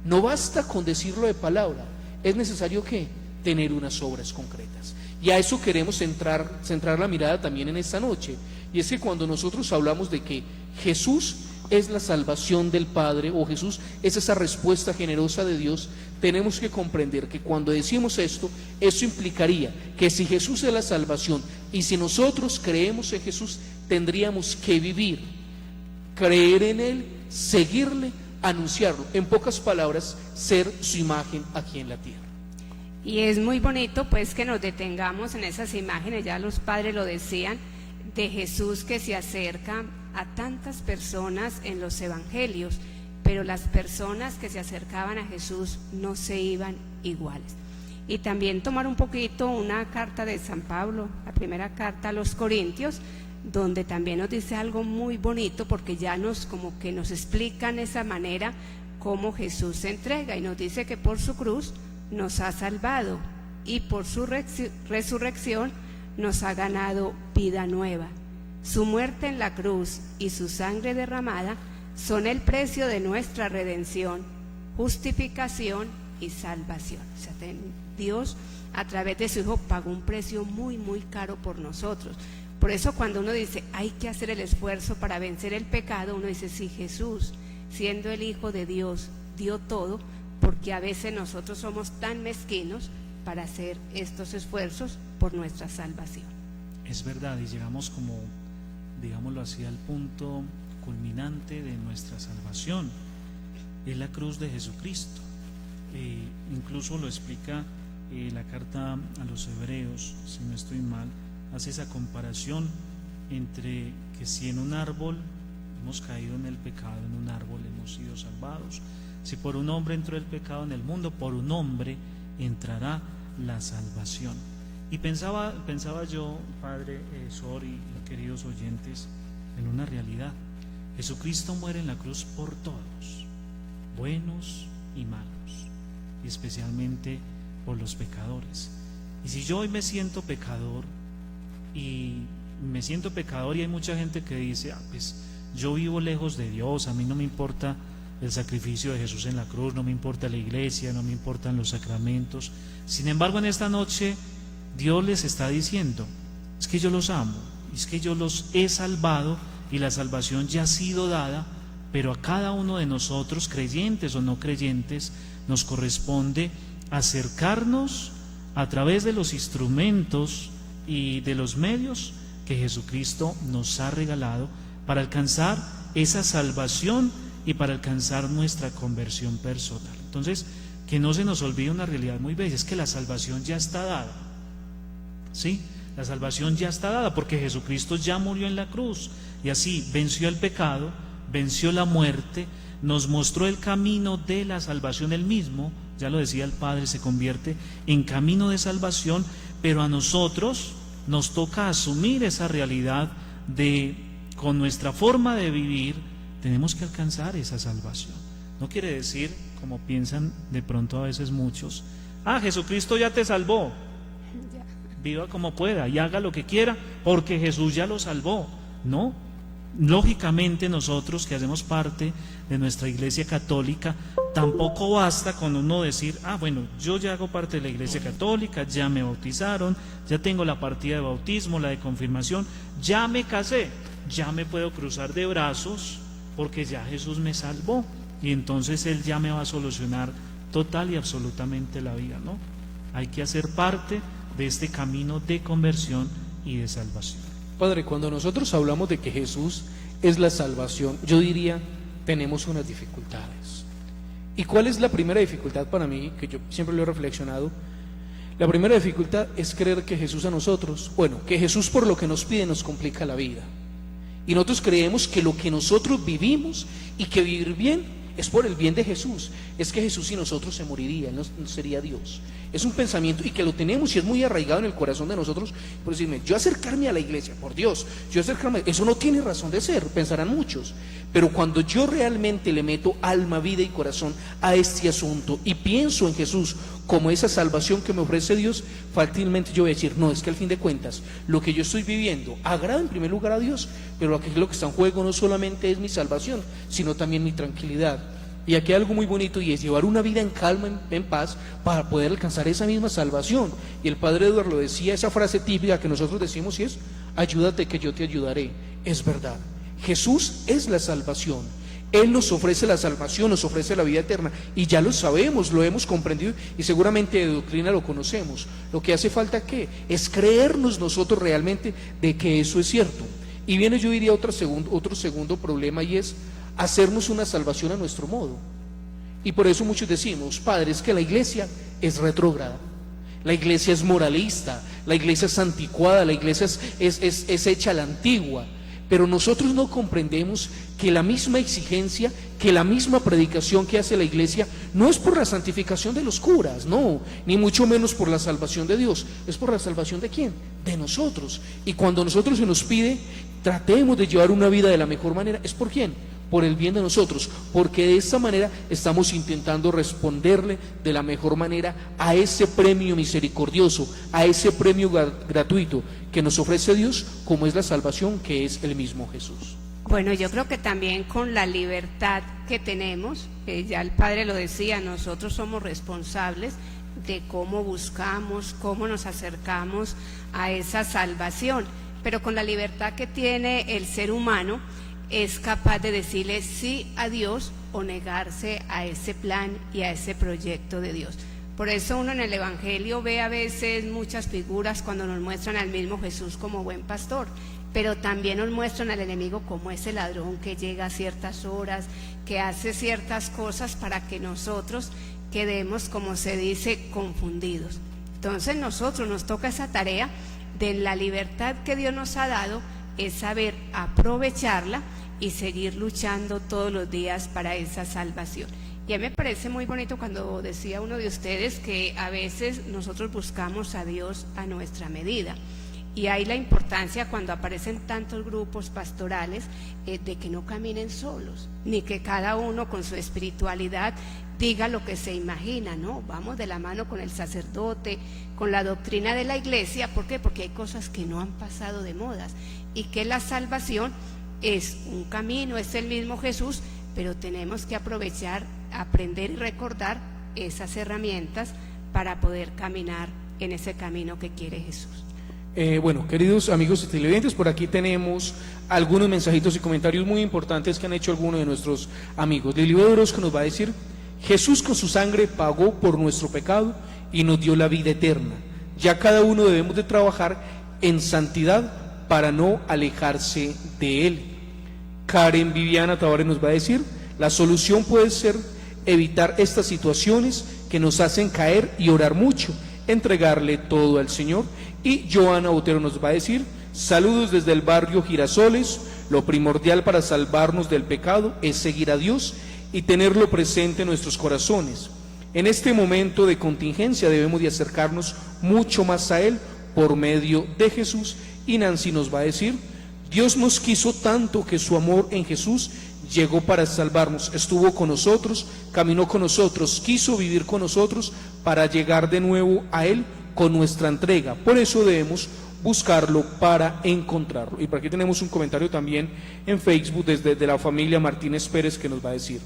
No basta con decirlo de palabra, es necesario que tener unas obras concretas. Y a eso queremos centrar la mirada también en esta noche. Y es que cuando nosotros hablamos de que Jesús es la salvación del Padre, o Jesús es esa respuesta generosa de Dios, tenemos que comprender que cuando decimos esto, eso implicaría que si Jesús es la salvación y si nosotros creemos en Jesús, tendríamos que vivir, creer en Él, seguirle, anunciarlo. En pocas palabras, ser su imagen aquí en la tierra. Y es muy bonito pues que nos detengamos en esas imágenes, ya los padres lo decían, de Jesús que se acerca a tantas personas en los evangelios, pero las personas que se acercaban a Jesús no se iban iguales. Y también tomar un poquito una carta de San Pablo, la primera carta a los Corintios, donde también nos dice algo muy bonito, porque ya como que nos explican esa manera cómo Jesús se entrega, y nos dice que por su cruz nos ha salvado y por su resurrección nos ha ganado vida nueva. Su muerte en la cruz y su sangre derramada son el precio de nuestra redención, justificación y salvación. O sea, Dios a través de su Hijo pagó un precio muy, muy caro por nosotros. Por eso cuando uno dice hay que hacer el esfuerzo para vencer el pecado, uno dice sí, Jesús, siendo el Hijo de Dios, dio todo, porque a veces nosotros somos tan mezquinos para hacer estos esfuerzos por nuestra salvación. Es verdad, y llegamos como, digámoslo así, al punto culminante de nuestra salvación, es la cruz de Jesucristo. Incluso lo explica la carta a los Hebreos, si no estoy mal, hace esa comparación entre que si en un árbol hemos caído en el pecado, en un árbol hemos sido salvados. Si por un hombre entró el pecado en el mundo, por un hombre entrará la salvación. Y pensaba yo, Padre Sor y queridos oyentes, en una realidad. Jesucristo muere en la cruz por todos, buenos y malos, y especialmente por los pecadores. Y si yo hoy me siento pecador, y hay mucha gente que dice, pues yo vivo lejos de Dios, a mí no me importa el sacrificio de Jesús en la cruz, no me importa la iglesia, no me importan los sacramentos. Sin embargo, en esta noche Dios les está diciendo, es que yo los amo, es que yo los he salvado y la salvación ya ha sido dada, pero a cada uno de nosotros, creyentes o no creyentes, nos corresponde acercarnos a través de los instrumentos y de los medios que Jesucristo nos ha regalado para alcanzar esa salvación y para alcanzar nuestra conversión personal. Entonces, que no se nos olvide una realidad muy bella, es que la salvación ya está dada. ¿Sí? La salvación ya está dada porque Jesucristo ya murió en la cruz y así venció el pecado, venció la muerte, nos mostró el camino de la salvación. Él mismo, ya lo decía el Padre, se convierte en camino de salvación, pero a nosotros nos toca asumir esa realidad de, con nuestra forma de vivir, tenemos que alcanzar esa salvación. No quiere decir, como piensan de pronto a veces muchos, Jesucristo ya te salvó, viva como pueda y haga lo que quiera porque Jesús ya lo salvó. No, lógicamente nosotros que hacemos parte de nuestra iglesia católica, tampoco basta con uno decir, bueno, yo ya hago parte de la iglesia católica, ya me bautizaron, ya tengo la partida de bautismo, la de confirmación, ya me casé, ya me puedo cruzar de brazos porque ya Jesús me salvó y entonces Él ya me va a solucionar total y absolutamente la vida. No, hay que hacer parte de este camino de conversión y de salvación. Padre, cuando nosotros hablamos de que Jesús es la salvación, yo diría, tenemos unas dificultades. ¿Y cuál es la primera dificultad para mí? Que yo siempre lo he reflexionado. La primera dificultad es creer que Jesús a nosotros, que Jesús por lo que nos pide nos complica la vida. Y nosotros creemos que lo que nosotros vivimos y que vivir bien es por el bien de Jesús. Es que Jesús sin nosotros se moriría, Él no sería Dios. Es un pensamiento y que lo tenemos y es muy arraigado en el corazón de nosotros. Por decirme, yo acercarme a la iglesia, por Dios, yo acercarme, eso no tiene razón de ser, pensarán muchos. Pero cuando yo realmente le meto alma, vida y corazón a este asunto y pienso en Jesús como esa salvación que me ofrece Dios, fácilmente yo voy a decir, no, es que al fin de cuentas, lo que yo estoy viviendo agrada en primer lugar a Dios, pero aquí lo que está en juego no solamente es mi salvación, sino también mi tranquilidad. Y aquí hay algo muy bonito y es llevar una vida en calma, en paz, para poder alcanzar esa misma salvación. Y el Padre Eduardo decía esa frase típica que nosotros decimos y es, ayúdate que yo te ayudaré. Es verdad, Jesús es la salvación. Él nos ofrece la salvación, nos ofrece la vida eterna y ya lo sabemos, lo hemos comprendido y seguramente de doctrina lo conocemos. Lo que hace falta ¿qué? Es creernos nosotros realmente de que eso es cierto. Y viene, yo diría, otro segundo problema y es hacernos una salvación a nuestro modo. Y por eso muchos decimos, padres, que la iglesia es retrógrada, la iglesia es moralista, la iglesia es anticuada, la iglesia es hecha a la antigua. Pero nosotros no comprendemos que la misma exigencia, que la misma predicación que hace la iglesia no es por la santificación de los curas, no, ni mucho menos por la salvación de Dios, es por la salvación de ¿quién? De nosotros. Y cuando nosotros se nos pide, tratemos de llevar una vida de la mejor manera, ¿es por quién? Por el bien de nosotros, porque de esta manera estamos intentando responderle de la mejor manera a ese premio misericordioso, a ese premio gratuito que nos ofrece Dios, como es la salvación, que es el mismo Jesús. Bueno, yo creo que también con la libertad que tenemos, ya el Padre lo decía, nosotros somos responsables de cómo buscamos, cómo nos acercamos a esa salvación, pero con la libertad que tiene el ser humano, es capaz de decirle sí a Dios o negarse a ese plan y a ese proyecto de Dios. Por eso uno en el Evangelio ve a veces muchas figuras cuando nos muestran al mismo Jesús como buen pastor, pero también nos muestran al enemigo como ese ladrón que llega a ciertas horas, que hace ciertas cosas para que nosotros quedemos, como se dice, confundidos. Entonces nosotros nos toca esa tarea de la libertad que Dios nos ha dado, es saber aprovecharla y seguir luchando todos los días para esa salvación. Y a mí me parece muy bonito cuando decía uno de ustedes que a veces nosotros buscamos a Dios a nuestra medida. Y hay la importancia cuando aparecen tantos grupos pastorales de que no caminen solos, ni que cada uno con su espiritualidad diga lo que se imagina, ¿no? Vamos de la mano con el sacerdote, con la doctrina de la iglesia. ¿Por qué? Porque hay cosas que no han pasado de modas y que la salvación es un camino, es el mismo Jesús, pero tenemos que aprovechar, aprender y recordar esas herramientas para poder caminar en ese camino que quiere Jesús. Bueno, queridos amigos televidentes, por aquí tenemos algunos mensajitos y comentarios muy importantes que han hecho algunos de nuestros amigos. Lili Orozco nos va a decir: Jesús con su sangre pagó por nuestro pecado y nos dio la vida eterna. Ya cada uno debemos de trabajar en santidad para no alejarse de Él. Karen Viviana Tavares nos va a decir: la solución puede ser evitar estas situaciones que nos hacen caer y orar mucho, entregarle todo al Señor. Y Joana Botero nos va a decir: saludos desde el barrio Girasoles. Lo primordial para salvarnos del pecado es seguir a Dios y tenerlo presente en nuestros corazones. En este momento de contingencia debemos de acercarnos mucho más a Él por medio de Jesús. Y Nancy nos va a decir: Dios nos quiso tanto que su amor en Jesús llegó para salvarnos, estuvo con nosotros, caminó con nosotros, quiso vivir con nosotros para llegar de nuevo a Él con nuestra entrega. Por eso debemos buscarlo para encontrarlo. Y por aquí tenemos un comentario también en Facebook desde la familia Martínez Pérez que nos va a decir: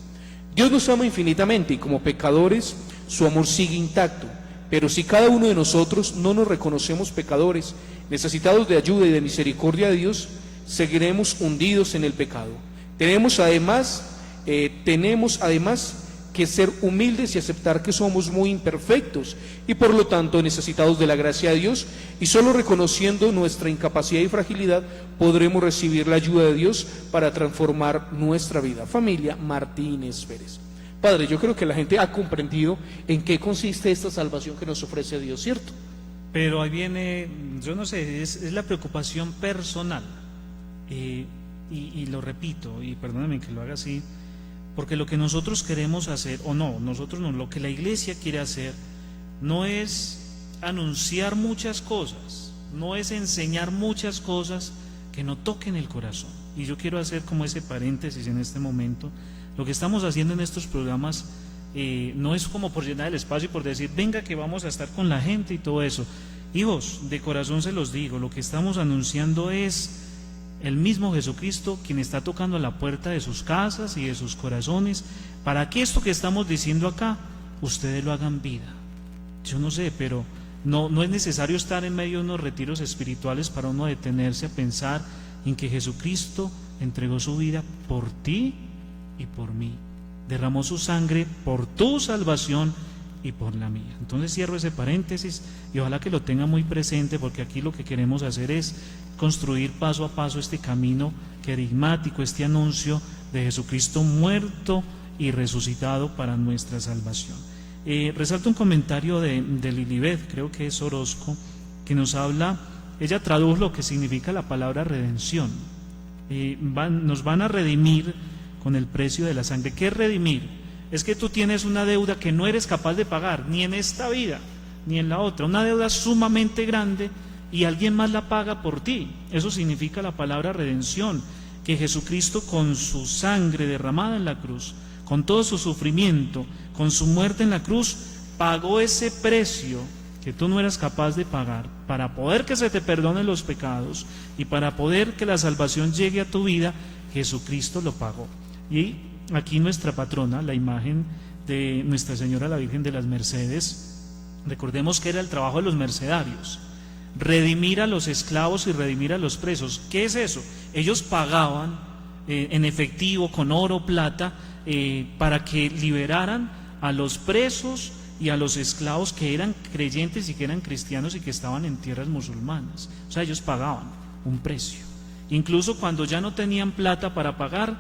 Dios nos ama infinitamente y como pecadores su amor sigue intacto, pero si cada uno de nosotros no nos reconocemos pecadores, necesitados de ayuda y de misericordia de Dios, seguiremos hundidos en el pecado. Tenemos además que ser humildes y aceptar que somos muy imperfectos y por lo tanto necesitados de la gracia de Dios, y solo reconociendo nuestra incapacidad y fragilidad podremos recibir la ayuda de Dios para transformar nuestra vida. Familia Martínez Pérez. Padre, yo creo que la gente ha comprendido en qué consiste esta salvación que nos ofrece Dios, ¿cierto? Pero ahí viene, yo no sé, es la preocupación personal. Y lo repito, y perdónenme que lo haga así, Porque lo que nosotros queremos hacer, o no, nosotros no, lo que la iglesia quiere hacer no es anunciar muchas cosas, no es enseñar muchas cosas que no toquen el corazón. Y yo quiero hacer como ese paréntesis en este momento. Lo que estamos haciendo en estos programas no es como por llenar el espacio y por decir, venga que vamos a estar con la gente y todo eso. Hijos, de corazón se los digo, lo que estamos anunciando es el mismo Jesucristo quien está tocando a la puerta de sus casas y de sus corazones, para que esto que estamos diciendo acá, ustedes lo hagan vida. Yo no sé, pero no es necesario estar en medio de unos retiros espirituales para uno detenerse a pensar en que Jesucristo entregó su vida por ti y por mí, derramó su sangre por tu salvación y por la mía. Entonces cierro ese paréntesis y ojalá que lo tenga muy presente, porque aquí lo que queremos hacer es construir paso a paso este camino querigmático, este anuncio de Jesucristo muerto y resucitado para nuestra salvación. Resalto un comentario de Lilibet, creo que es Orozco, que nos habla, ella tradujo lo que significa la palabra redención. Nos van a redimir con el precio de la sangre. ¿Qué es redimir? Es que tú tienes una deuda que no eres capaz de pagar, ni en esta vida, ni en la otra, una deuda sumamente grande, y alguien más la paga por ti. Eso significa la palabra redención, que Jesucristo con su sangre derramada en la cruz, con todo su sufrimiento, con su muerte en la cruz, pagó ese precio que tú no eras capaz de pagar, para poder que se te perdonen los pecados y para poder que la salvación llegue a tu vida. Jesucristo lo pagó. Y aquí nuestra patrona, la imagen de Nuestra Señora la Virgen de las Mercedes, recordemos que era el trabajo de los mercedarios, redimir a los esclavos y redimir a los presos. ¿Qué es eso? Ellos pagaban en efectivo, con oro, plata, para que liberaran a los presos y a los esclavos que eran creyentes y que eran cristianos y que estaban en tierras musulmanas. O sea, ellos pagaban un precio. Incluso cuando ya no tenían plata para pagar,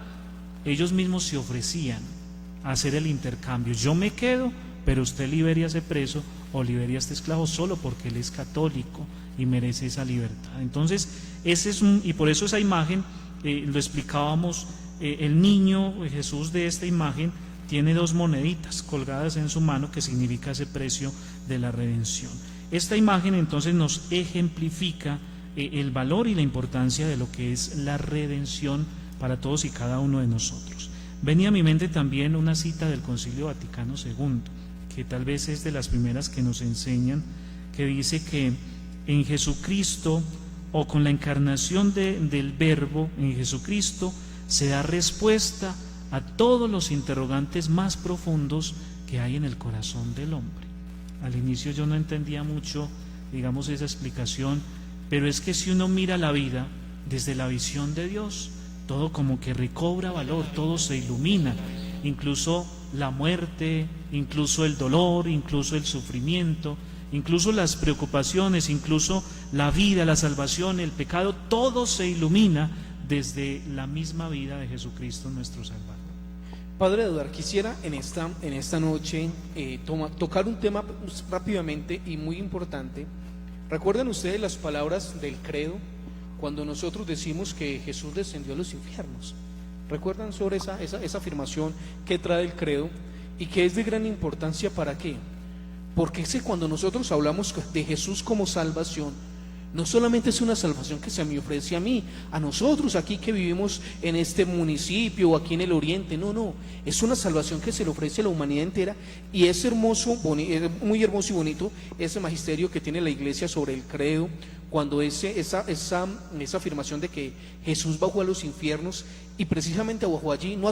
ellos mismos se ofrecían a hacer el intercambio. Yo me quedo, pero usted libere a ese preso o libere a este esclavo solo porque él es católico y merece esa libertad. Entonces, y por eso esa imagen, lo explicábamos, el niño Jesús de esta imagen tiene 2 moneditas colgadas en su mano, que significa ese precio de la redención. Esta imagen entonces nos ejemplifica el valor y la importancia de lo que es la redención para todos y cada uno de nosotros. Venía a mi mente también una cita del Concilio Vaticano II, que tal vez es de las primeras que nos enseñan, que dice que en Jesucristo, o con la encarnación del Verbo en Jesucristo, se da respuesta a todos los interrogantes más profundos que hay en el corazón del hombre. Al inicio yo no entendía mucho, digamos, esa explicación, pero es que si uno mira la vida desde la visión de Dios, todo como que recobra valor, todo se ilumina, incluso la muerte, incluso el dolor, incluso el sufrimiento, incluso las preocupaciones, incluso la vida, la salvación, el pecado, todo se ilumina desde la misma vida de Jesucristo nuestro Salvador. Padre Eduardo, quisiera en esta noche tocar un tema rápidamente y muy importante. ¿Recuerdan ustedes las palabras del credo cuando nosotros decimos que Jesús descendió a los infiernos? ¿Recuerdan sobre esa afirmación que trae el credo y que es de gran importancia? ¿Para qué? Porque es que cuando nosotros hablamos de Jesús como salvación, no solamente es una salvación que se me ofrece a mí, a nosotros aquí que vivimos en este municipio o aquí en el oriente, no, es una salvación que se le ofrece a la humanidad entera. Y es hermoso, es muy hermoso y bonito ese magisterio que tiene la iglesia sobre el credo, cuando esa afirmación de que Jesús bajó a los infiernos y precisamente bajó allí no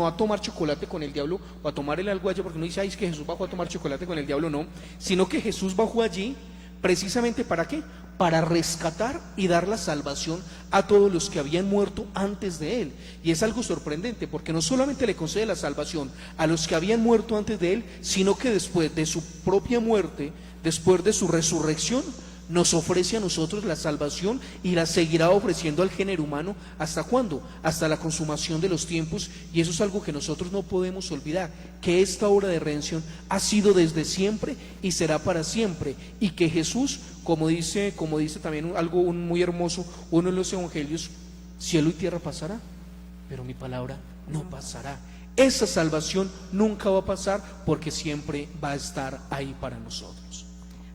a tomar chocolate con el diablo o a tomar el algo allá, porque no dice, es que Jesús bajó a tomar chocolate con el diablo, no, sino que Jesús bajó allí precisamente ¿para qué? Para rescatar y dar la salvación a todos los que habían muerto antes de él. Y es algo sorprendente, porque no solamente le concede la salvación a los que habían muerto antes de él, sino que después de su propia muerte, después de su resurrección, nos ofrece a nosotros la salvación y la seguirá ofreciendo al género humano. ¿Hasta cuándo? Hasta la consumación de los tiempos. Y eso es algo que nosotros no podemos olvidar, que esta obra de redención ha sido desde siempre y será para siempre, y que Jesús, como dice también algo muy hermoso uno de los evangelios, cielo y tierra pasará, pero mi palabra no pasará. Esa salvación nunca va a pasar porque siempre va a estar ahí para nosotros.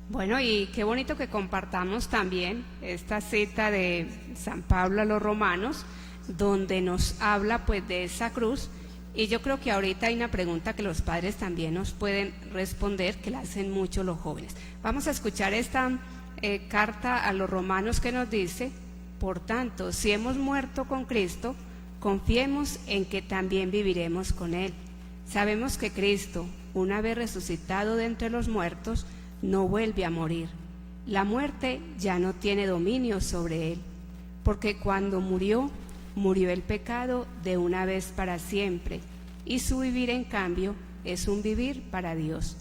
Bueno, y qué bonito que compartamos también esta cita de San Pablo a los Romanos, donde nos habla pues de esa cruz. Y yo creo que ahorita hay una pregunta que los padres también nos pueden responder, que la hacen mucho los jóvenes. Vamos a escuchar esta carta a los Romanos que nos dice: por tanto, si hemos muerto con Cristo, confiemos en que también viviremos con Él. Sabemos que Cristo, una vez resucitado de entre los muertos, no vuelve a morir. La muerte ya no tiene dominio sobre Él, porque cuando murió, murió el pecado de una vez para siempre, y su vivir, en cambio, es un vivir para Dios.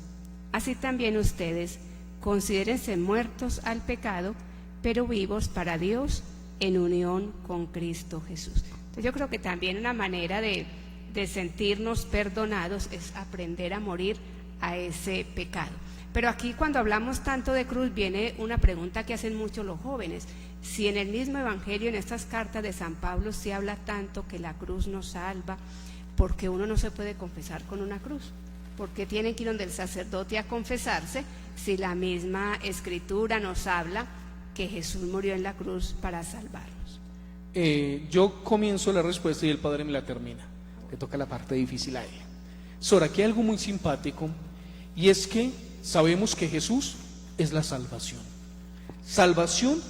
Así también ustedes, considérense muertos al pecado, pero vivos para Dios en unión con Cristo Jesús. Entonces yo creo que también una manera de sentirnos perdonados es aprender a morir a ese pecado. Pero aquí, cuando hablamos tanto de cruz, viene una pregunta que hacen muchos los jóvenes. Si en el mismo Evangelio, en estas cartas de San Pablo, se habla tanto que la cruz nos salva, ¿por qué uno no se puede confesar con una cruz? ¿Por qué tienen que ir donde el sacerdote a confesarse si la misma Escritura nos habla que Jesús murió en la cruz para salvarnos? Yo comienzo la respuesta y el padre me la termina. Le toca la parte difícil a él. Sora, aquí hay algo muy simpático, y es que sabemos que Jesús es la salvación. Salvación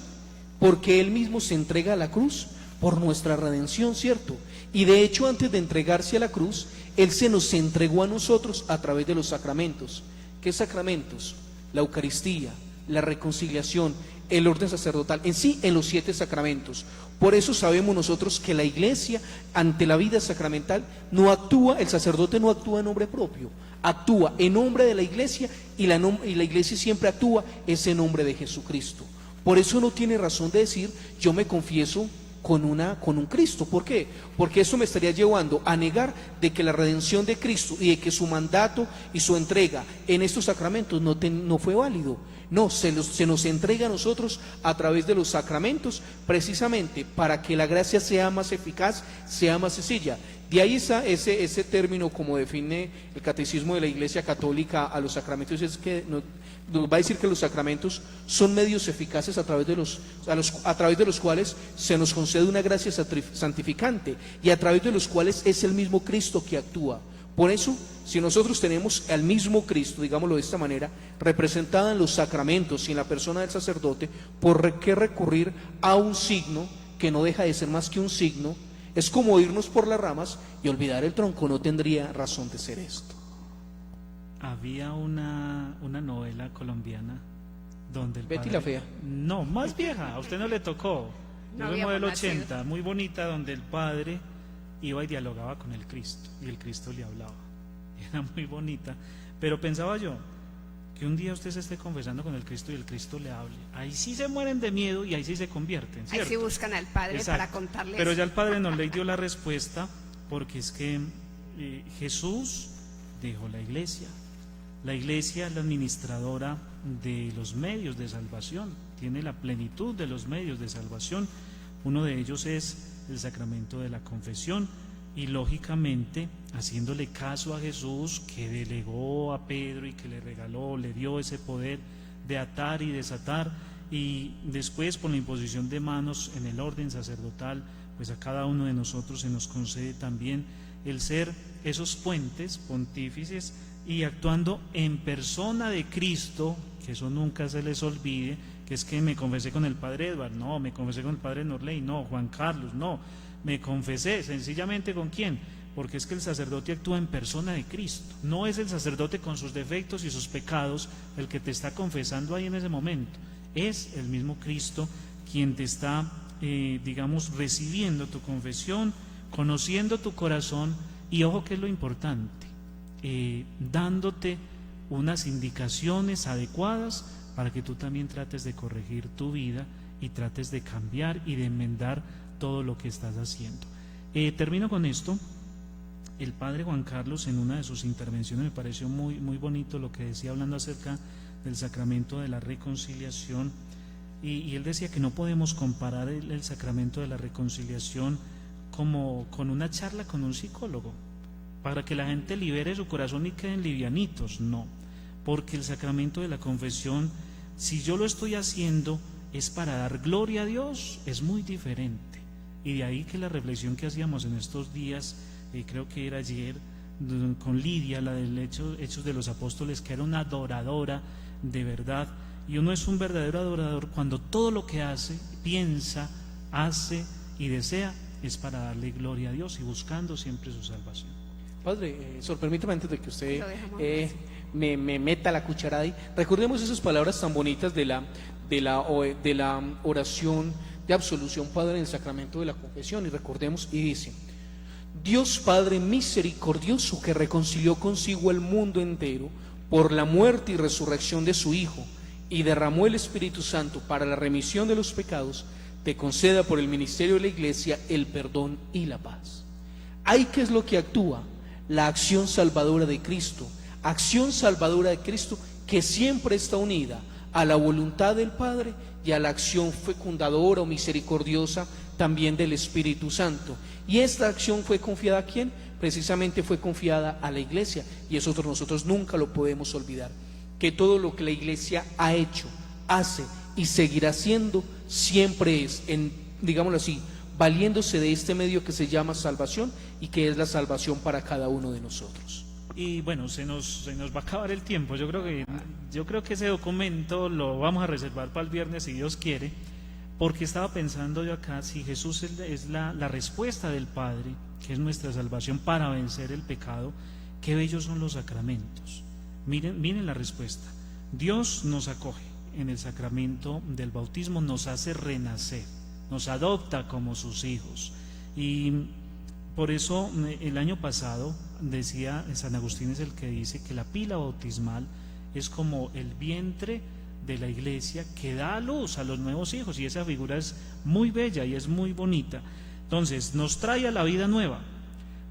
porque Él mismo se entrega a la cruz por nuestra redención, ¿cierto? Y de hecho, antes de entregarse a la cruz, Él se nos entregó a nosotros a través de los sacramentos. ¿Qué sacramentos? La Eucaristía, la reconciliación, el orden sacerdotal, en sí, en los 7 sacramentos. Por eso sabemos nosotros que la Iglesia, ante la vida sacramental, no actúa, el sacerdote no actúa en nombre propio, actúa en nombre de la Iglesia, y la Iglesia siempre actúa es en nombre de Jesucristo. Por eso no tiene razón de decir: yo me confieso con un Cristo. ¿Por qué? Porque eso me estaría llevando a negar de que la redención de Cristo y de que su mandato y su entrega en estos sacramentos no fue válido. No, se nos entrega a nosotros a través de los sacramentos, precisamente para que la gracia sea más eficaz, sea más sencilla. De ahí ese término, como define el Catecismo de la Iglesia Católica a los sacramentos, es que nos va a decir que los sacramentos son medios eficaces a través de los cuales se nos concede una gracia santificante, y a través de los cuales es el mismo Cristo que actúa. Por eso, si nosotros tenemos al mismo Cristo, digámoslo de esta manera, representado en los sacramentos y en la persona del sacerdote, ¿por qué recurrir a un signo que no deja de ser más que un signo? Es como irnos por las ramas y olvidar el tronco. No tendría razón de ser esto. Había una novela colombiana donde el Betty padre, la Fea. No, más vieja, a usted no le tocó. No Yo del habíamos modelo nacido. 80, muy bonita, donde el padre iba y dialogaba con el Cristo y el Cristo le hablaba. Era muy bonita, pero pensaba yo que un día usted se esté confesando con el Cristo y el Cristo le hable. Ahí sí se mueren de miedo y ahí sí se convierten, Ahí ¿cierto? sí buscan al Padre Exacto. para contarles. Pero ya el Padre nos le dio la respuesta, porque es que Jesús dejó la Iglesia. La Iglesia es la administradora de los medios de salvación, tiene la plenitud de los medios de salvación. Uno de ellos es el sacramento de la confesión, y lógicamente, haciéndole caso a Jesús, que delegó a Pedro y que le regaló, le dio ese poder de atar y desatar, y después, por la imposición de manos en el orden sacerdotal, pues a cada uno de nosotros se nos concede también el ser esos puentes pontífices, y actuando en persona de Cristo, que eso nunca se les olvide, que es que me confesé con el Padre Edward, no, me confesé con el Padre Norley, no, Juan Carlos, no, me confesé sencillamente ¿con quién? Porque es que el sacerdote actúa en persona de Cristo, no es el sacerdote con sus defectos y sus pecados el que te está confesando ahí en ese momento, es el mismo Cristo quien te está, digamos, recibiendo tu confesión, conociendo tu corazón, y ojo que es lo importante, dándote unas indicaciones adecuadas para que tú también trates de corregir tu vida y trates de cambiar y de enmendar todo lo que estás haciendo. Termino con esto. El padre Juan Carlos, en una de sus intervenciones, me pareció muy, muy bonito lo que decía, hablando acerca del sacramento de la reconciliación, y él decía que no podemos comparar el sacramento de la reconciliación como con una charla con un psicólogo, para que la gente libere su corazón y queden livianitos, no, porque el sacramento de la confesión, si yo lo estoy haciendo es para dar gloria a Dios, es muy diferente. Y de ahí que la reflexión que hacíamos en estos días, creo que era ayer, con Lidia, la del Hechos de los Apóstoles, que era una adoradora de verdad, y uno es un verdadero adorador cuando todo lo que hace, piensa, hace y desea es para darle gloria a Dios y buscando siempre su salvación. Padre, permítame antes de que usted Lo dejamos me meta la cucharada ahí, recordemos esas palabras tan bonitas de la oración de absolución, Padre, en el sacramento de la confesión, y recordemos, y dice: Dios Padre misericordioso, que reconcilió consigo el mundo entero por la muerte y resurrección de su Hijo, y derramó el Espíritu Santo para la remisión de los pecados, te conceda por el ministerio de la Iglesia el perdón y la paz. ¿Ahí qué es lo que actúa? La acción salvadora de Cristo, que siempre está unida a la voluntad del Padre y a la acción fecundadora o misericordiosa también del Espíritu Santo. Y esta acción fue confiada ¿a quién? Precisamente fue confiada a la Iglesia, y eso nosotros nunca lo podemos olvidar, que todo lo que la Iglesia ha hecho, hace y seguirá haciendo siempre es, digámoslo así, valiéndose de este medio que se llama salvación, y que es la salvación para cada uno de nosotros. Y bueno, se nos va a acabar el tiempo. Yo creo que ese documento lo vamos a reservar para el viernes, si Dios quiere, porque estaba pensando yo acá, si Jesús es la respuesta del Padre, que es nuestra salvación para vencer el pecado, qué bellos son los sacramentos. Miren la respuesta. Dios nos acoge en el sacramento del bautismo, nos hace renacer, nos adopta como sus hijos. Y por eso el año pasado decía, San Agustín es el que dice que la pila bautismal es como el vientre de la Iglesia que da a luz a los nuevos hijos, y esa figura es muy bella y es muy bonita. Entonces nos trae a la vida nueva,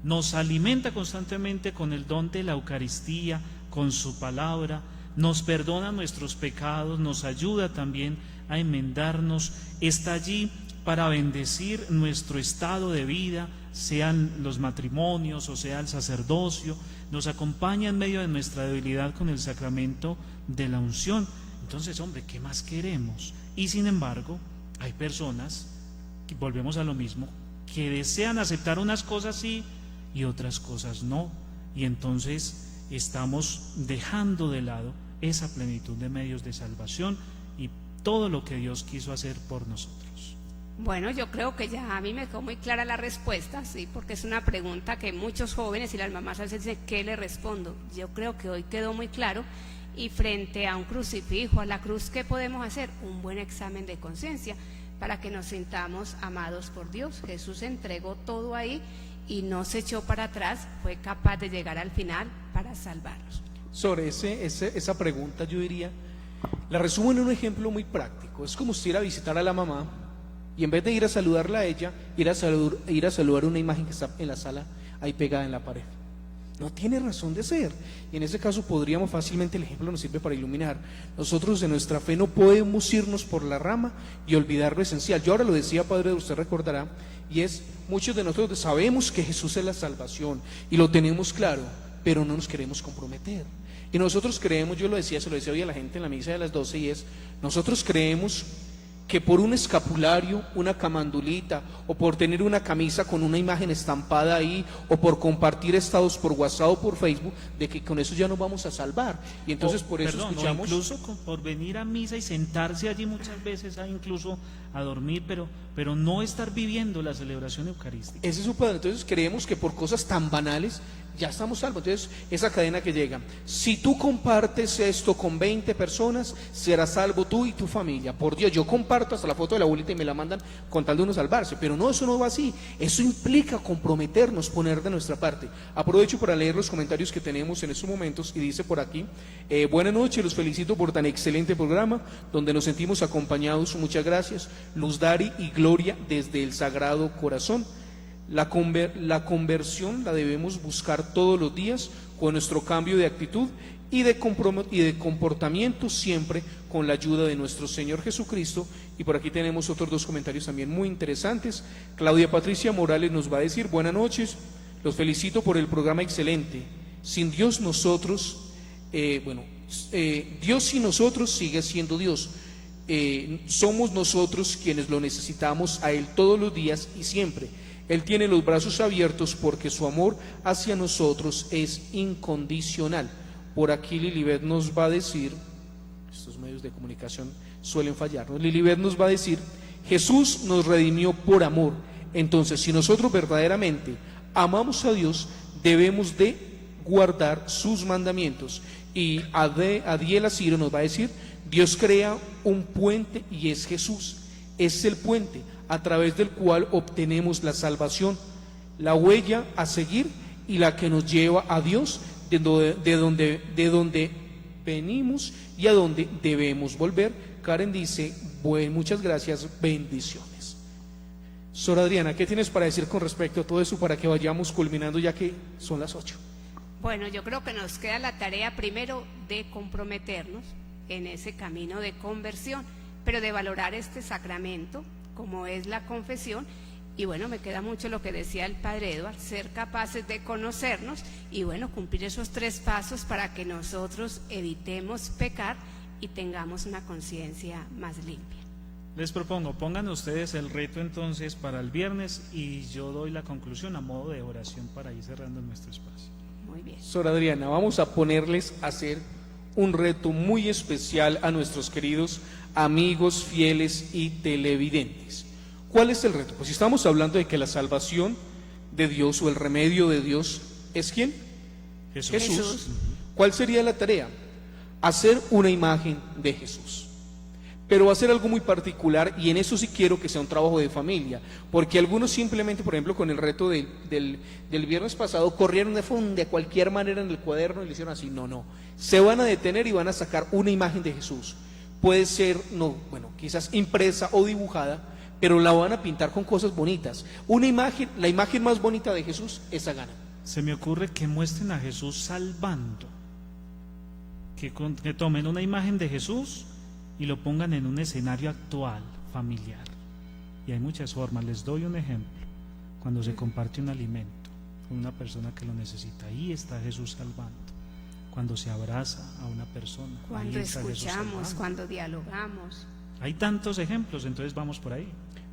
nos alimenta constantemente con el don de la Eucaristía, con su palabra, nos perdona nuestros pecados, nos ayuda también a enmendarnos, está allí para bendecir nuestro estado de vida, sean los matrimonios o sea el sacerdocio, nos acompaña en medio de nuestra debilidad con el sacramento de la unción. Entonces, hombre, ¿qué más queremos? Y sin embargo, hay personas, que volvemos a lo mismo, que desean aceptar unas cosas sí y otras cosas no, y entonces estamos dejando de lado esa plenitud de medios de salvación y todo lo que Dios quiso hacer por nosotros. Bueno, yo creo que ya a mí me quedó muy clara la respuesta, sí, porque es una pregunta que muchos jóvenes y las mamás a veces dicen, ¿qué le respondo? Yo creo que hoy quedó muy claro, y frente a un crucifijo, a la cruz, ¿qué podemos hacer? Un buen examen de conciencia para que nos sintamos amados por Dios. Jesús entregó todo ahí y no se echó para atrás, fue capaz de llegar al final para salvarnos. Sobre esa pregunta yo diría, la resumo en un ejemplo muy práctico. Es como si ir a visitar a la mamá y en vez de ir a saludarla a ella, ir a saludar una imagen que está en la sala ahí pegada en la pared. No tiene razón de ser. Y en ese caso podríamos fácilmente, el ejemplo nos sirve para iluminar. Nosotros en nuestra fe no podemos irnos por la rama y olvidar lo esencial. Yo ahora lo decía, Padre, usted recordará, y es, muchos de nosotros sabemos que Jesús es la salvación y lo tenemos claro, pero no nos queremos comprometer. Y nosotros creemos, yo lo decía, se lo decía hoy a la gente en la misa de las 12, y es, nosotros creemos que por un escapulario, una camandulita, o por tener una camisa con una imagen estampada ahí, o por compartir estados por WhatsApp o por Facebook, de que con eso ya nos vamos a salvar. Y entonces por eso escuchamos, incluso por venir a misa y sentarse allí muchas veces, incluso a dormir, pero no estar viviendo la celebración eucarística. Ese es su padre. Entonces creemos que por cosas tan banales ya estamos salvos. Entonces esa cadena que llega, si tú compartes esto con 20 personas, serás salvo tú y tu familia. Por Dios, yo comparto hasta la foto de la abuelita y me la mandan con tal de uno salvarse, pero no, eso no va así. Eso implica comprometernos, poner de nuestra parte. Aprovecho para leer los comentarios que tenemos en estos momentos, y dice por aquí, buenas noches, los felicito por tan excelente programa donde nos sentimos acompañados, muchas gracias. Luz Dari y Gloria desde el Sagrado Corazón. La conversión la debemos buscar todos los días con nuestro cambio de actitud y de comportamiento, siempre con la ayuda de nuestro Señor Jesucristo. Y por aquí tenemos otros dos comentarios también muy interesantes. Claudia Patricia Morales nos va a decir, buenas noches, Los felicito por el programa excelente. Sin Dios nosotros, Dios sin nosotros sigue siendo Dios. Somos nosotros quienes lo necesitamos a Él todos los días y siempre. Él tiene los brazos abiertos porque su amor hacia nosotros es incondicional. Por aquí Lilibet nos va a decir, estos medios de comunicación suelen fallarnos, Lilibet nos va a decir, Jesús nos redimió por amor. Entonces, si nosotros verdaderamente amamos a Dios, debemos de guardar sus mandamientos. Y Adiel Asiro nos va a decir, Dios crea un puente y es Jesús. Es el puente a través del cual obtenemos la salvación, la huella a seguir y la que nos lleva a Dios, de donde venimos y a donde debemos volver. Karen dice, muchas gracias, bendiciones. Sor Adriana, ¿qué tienes para decir con respecto a todo eso para que vayamos culminando ya que son las 8? Bueno, yo creo que nos queda la tarea primero de comprometernos en ese camino de conversión, pero de valorar este sacramento como es la confesión. Y bueno, me queda mucho lo que decía el Padre Edward, ser capaces de conocernos y bueno, cumplir esos 3 pasos para que nosotros evitemos pecar y tengamos una conciencia más limpia. Les propongo, pongan ustedes el reto entonces para el viernes y yo doy la conclusión a modo de oración para ir cerrando nuestro espacio. Muy bien. Sor Adriana, vamos a ponerles a hacer un reto muy especial a nuestros queridos amigos fieles y televidentes. ¿Cuál es el reto? Pues estamos hablando de que la salvación de Dios o el remedio de Dios es ¿quién? Jesús. ¿Cuál sería la tarea? Hacer una imagen de Jesús. Pero hacer algo muy particular, y en eso sí quiero que sea un trabajo de familia, porque algunos simplemente, por ejemplo, con el reto del viernes pasado, corrieron de cualquier manera en el cuaderno y le hicieron así. No, se van a detener y van a sacar una imagen de Jesús. Puede ser, quizás impresa o dibujada, pero la van a pintar con cosas bonitas. Una imagen, la imagen más bonita de Jesús, esa gana. Se me ocurre que muestren a Jesús salvando, que tomen una imagen de Jesús y lo pongan en un escenario actual, familiar. Y hay muchas formas. Les doy un ejemplo. Cuando se comparte un alimento con una persona que lo necesita, ahí está Jesús salvando. Cuando se abraza a una persona, cuando ahí está escuchamos, cuando dialogamos. Hay tantos ejemplos, entonces vamos por ahí.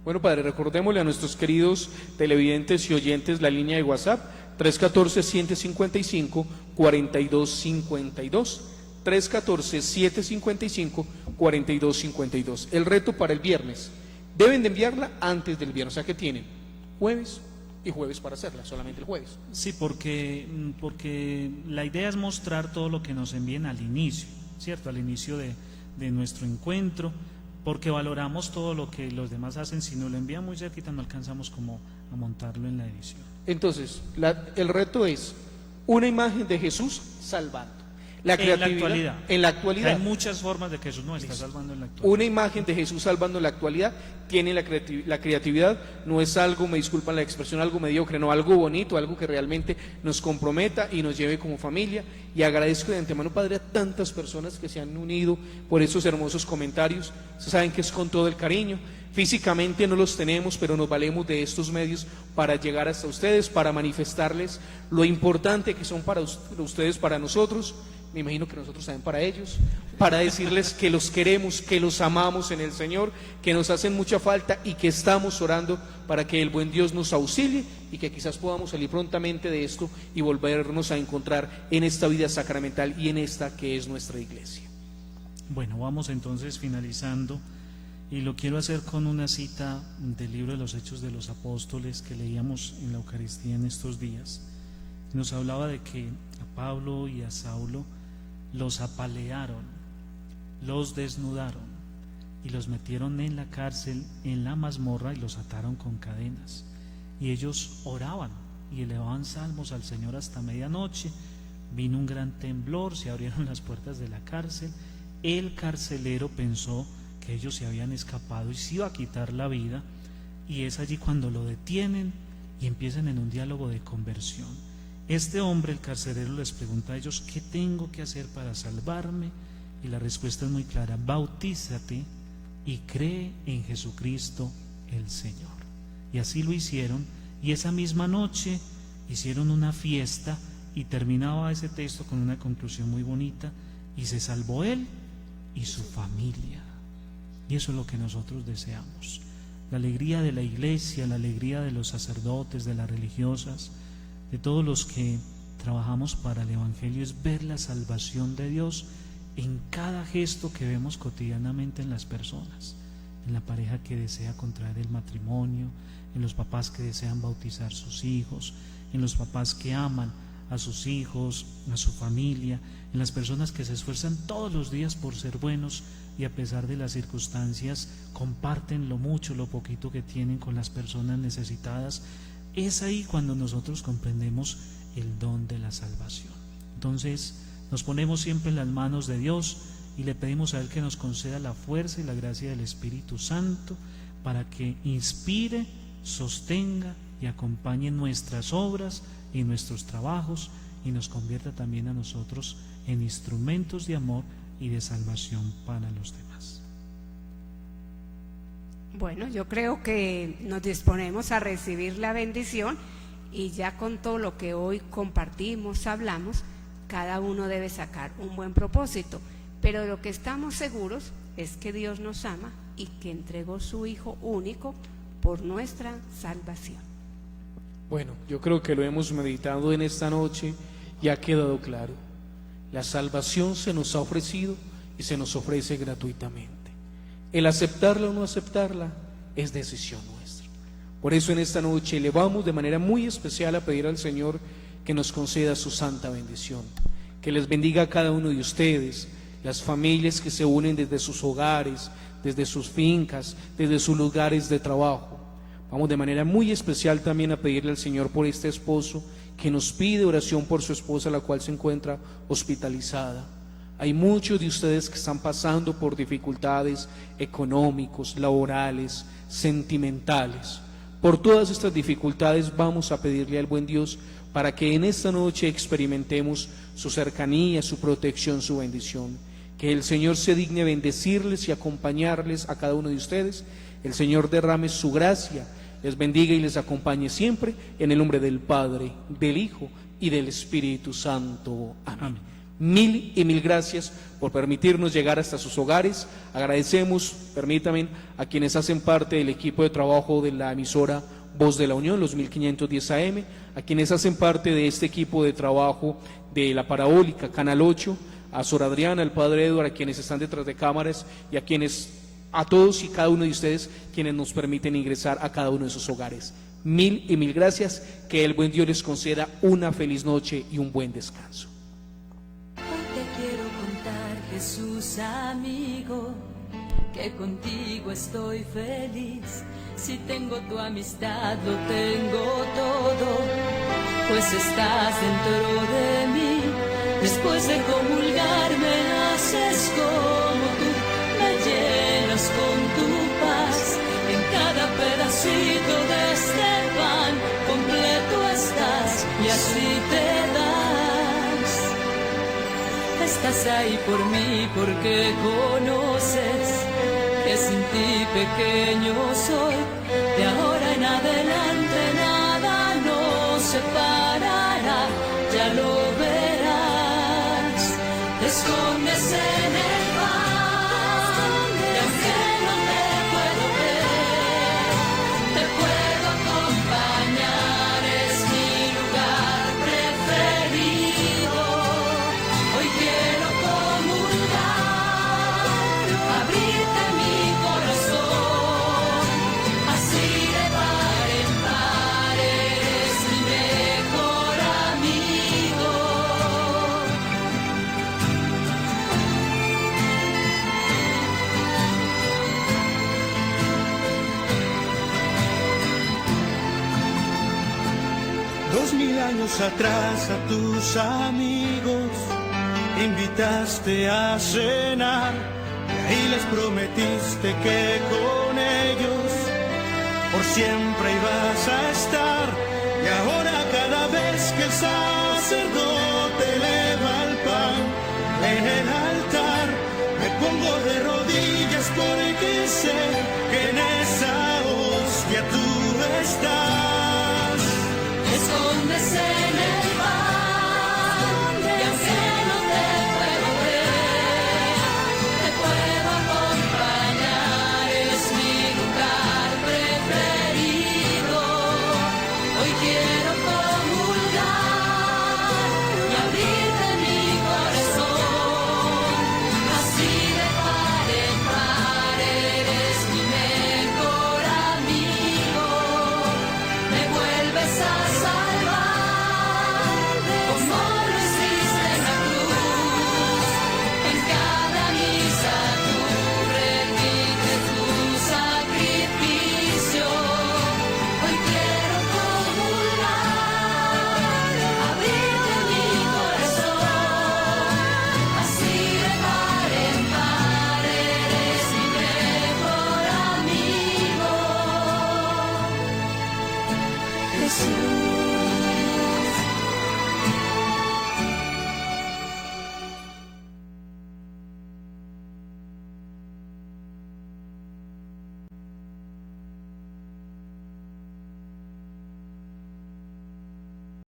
Bueno, Padre, recordémosle a nuestros queridos televidentes y oyentes la línea de WhatsApp 314-155-4252, 314-755-4252. El reto para el viernes, deben de enviarla antes del viernes, o sea que tienen jueves y jueves para hacerla, solamente el jueves. Sí, porque la idea es mostrar todo lo que nos envíen al inicio, ¿cierto? Al inicio de nuestro encuentro, porque valoramos todo lo que los demás hacen. Si nos lo envían muy cerquita no alcanzamos como a montarlo en la edición. Entonces, el reto es una imagen de Jesús salvando. La creatividad, en la actualidad. Hay muchas formas de que Jesús nos está salvando en la actualidad. Una imagen de Jesús salvando en la actualidad tiene la creatividad, no es algo, me disculpan la expresión, algo mediocre, no, algo bonito, algo que realmente nos comprometa y nos lleve como familia. Y agradezco de antemano, Padre, a tantas personas que se han unido por esos hermosos comentarios. Ustedes saben que es con todo el cariño. Físicamente no los tenemos, pero nos valemos de estos medios para llegar hasta ustedes, para manifestarles lo importante que son para ustedes, para nosotros. Me imagino que nosotros también para ellos, para decirles que los queremos, que los amamos en el Señor, que nos hacen mucha falta y que estamos orando para que el buen Dios nos auxilie y que quizás podamos salir prontamente de esto y volvernos a encontrar en esta vida sacramental y en esta que es nuestra iglesia. Bueno, vamos entonces finalizando y lo quiero hacer con una cita del libro de los Hechos de los Apóstoles que leíamos en la Eucaristía en estos días. Nos hablaba de que a Pablo y a Saulo los apalearon, los desnudaron y los metieron en la cárcel, en la mazmorra, y los ataron con cadenas. Y ellos oraban y elevaban salmos al Señor hasta medianoche. Vino un gran temblor, se abrieron las puertas de la cárcel. El carcelero pensó que ellos se habían escapado y se iba a quitar la vida, y es allí cuando lo detienen y empiezan en un diálogo de conversión. Este hombre, el carcelero, les pregunta a ellos: ¿qué tengo que hacer para salvarme? Y la respuesta es muy clara: bautízate y cree en Jesucristo el Señor. Y así lo hicieron, y esa misma noche Hicieron una fiesta y terminaba ese texto con una conclusión muy bonita: y se salvó él y su familia. Y eso es lo que nosotros deseamos. La alegría de la iglesia, la alegría de los sacerdotes, de las religiosas, de todos los que trabajamos para el Evangelio, es ver la salvación de Dios en cada gesto que vemos cotidianamente en las personas, en la pareja que desea contraer el matrimonio, en los papás que desean bautizar sus hijos, en los papás que aman a sus hijos, a su familia, en las personas que se esfuerzan todos los días por ser buenos y a pesar de las circunstancias comparten lo mucho, lo poquito que tienen con las personas necesitadas. Es ahí cuando nosotros comprendemos el don de la salvación. Entonces nos ponemos siempre en las manos de Dios y le pedimos a Él que nos conceda la fuerza y la gracia del Espíritu Santo para que inspire, sostenga y acompañe nuestras obras y nuestros trabajos y nos convierta también a nosotros en instrumentos de amor y de salvación para los demás. Bueno, yo creo que nos disponemos a recibir la bendición y ya con todo lo que hoy compartimos, hablamos, cada uno debe sacar un buen propósito, pero lo que estamos seguros es que Dios nos ama y que entregó su Hijo único por nuestra salvación. Bueno, yo creo que lo hemos meditado en esta noche y ha quedado claro. La salvación se nos ha ofrecido y se nos ofrece gratuitamente. El aceptarla o no aceptarla es decisión nuestra. Por eso en esta noche le vamos de manera muy especial a pedir al Señor que nos conceda su santa bendición, que les bendiga a cada uno de ustedes, las familias que se unen desde sus hogares, desde sus fincas, desde sus lugares de trabajo. Vamos de manera muy especial también a pedirle al Señor por este esposo que nos pide oración por su esposa, la cual se encuentra hospitalizada. Hay muchos de ustedes que están pasando por dificultades económicos, laborales, sentimentales. Por todas estas dificultades vamos a pedirle al buen Dios para que en esta noche experimentemos su cercanía, su protección, su bendición. Que el Señor se digne bendecirles y acompañarles a cada uno de ustedes. El Señor derrame su gracia, les bendiga y les acompañe siempre, en el nombre del Padre, del Hijo y del Espíritu Santo. Amén. Mil y mil gracias por permitirnos llegar hasta sus hogares. Agradecemos, permítanme, a quienes hacen parte del equipo de trabajo de la emisora Voz de la Unión, los 1510 AM, a quienes hacen parte de este equipo de trabajo de la Parabólica, Canal 8, a Sor Adriana, al Padre Eduardo, a quienes están detrás de cámaras y a todos y cada uno de ustedes quienes nos permiten ingresar a cada uno de sus hogares. Mil y mil gracias, que el buen Dios les conceda una feliz noche y un buen descanso. Hoy te quiero contar, Jesús amigo, que contigo estoy feliz. Si tengo tu amistad, lo tengo todo, pues estás dentro de mí. Después de comulgar me haces como tú, me llenas con tu paz. En cada pedacito de este pan completo estás y así te das. Estás ahí por mí porque conoces que sin ti pequeño soy. De ahora en adelante nada nos separará, ya lo verás. Te escondes en el pan, y aunque no te puedo ver, te puedo acompañar, es mi lugar preferido. Hoy quiero comulgar, abrirte mi corazón, así de par en par eres mi mejor amigo. 2000 años atrás a tus amigos invitaste a cenar y ahí les prometiste que con ellos por siempre ibas a estar. Y ahora cada vez que el sacerdote eleva el pan en el altar, me pongo de rodillas porque sé que en esa hostia tú estás. escondes en el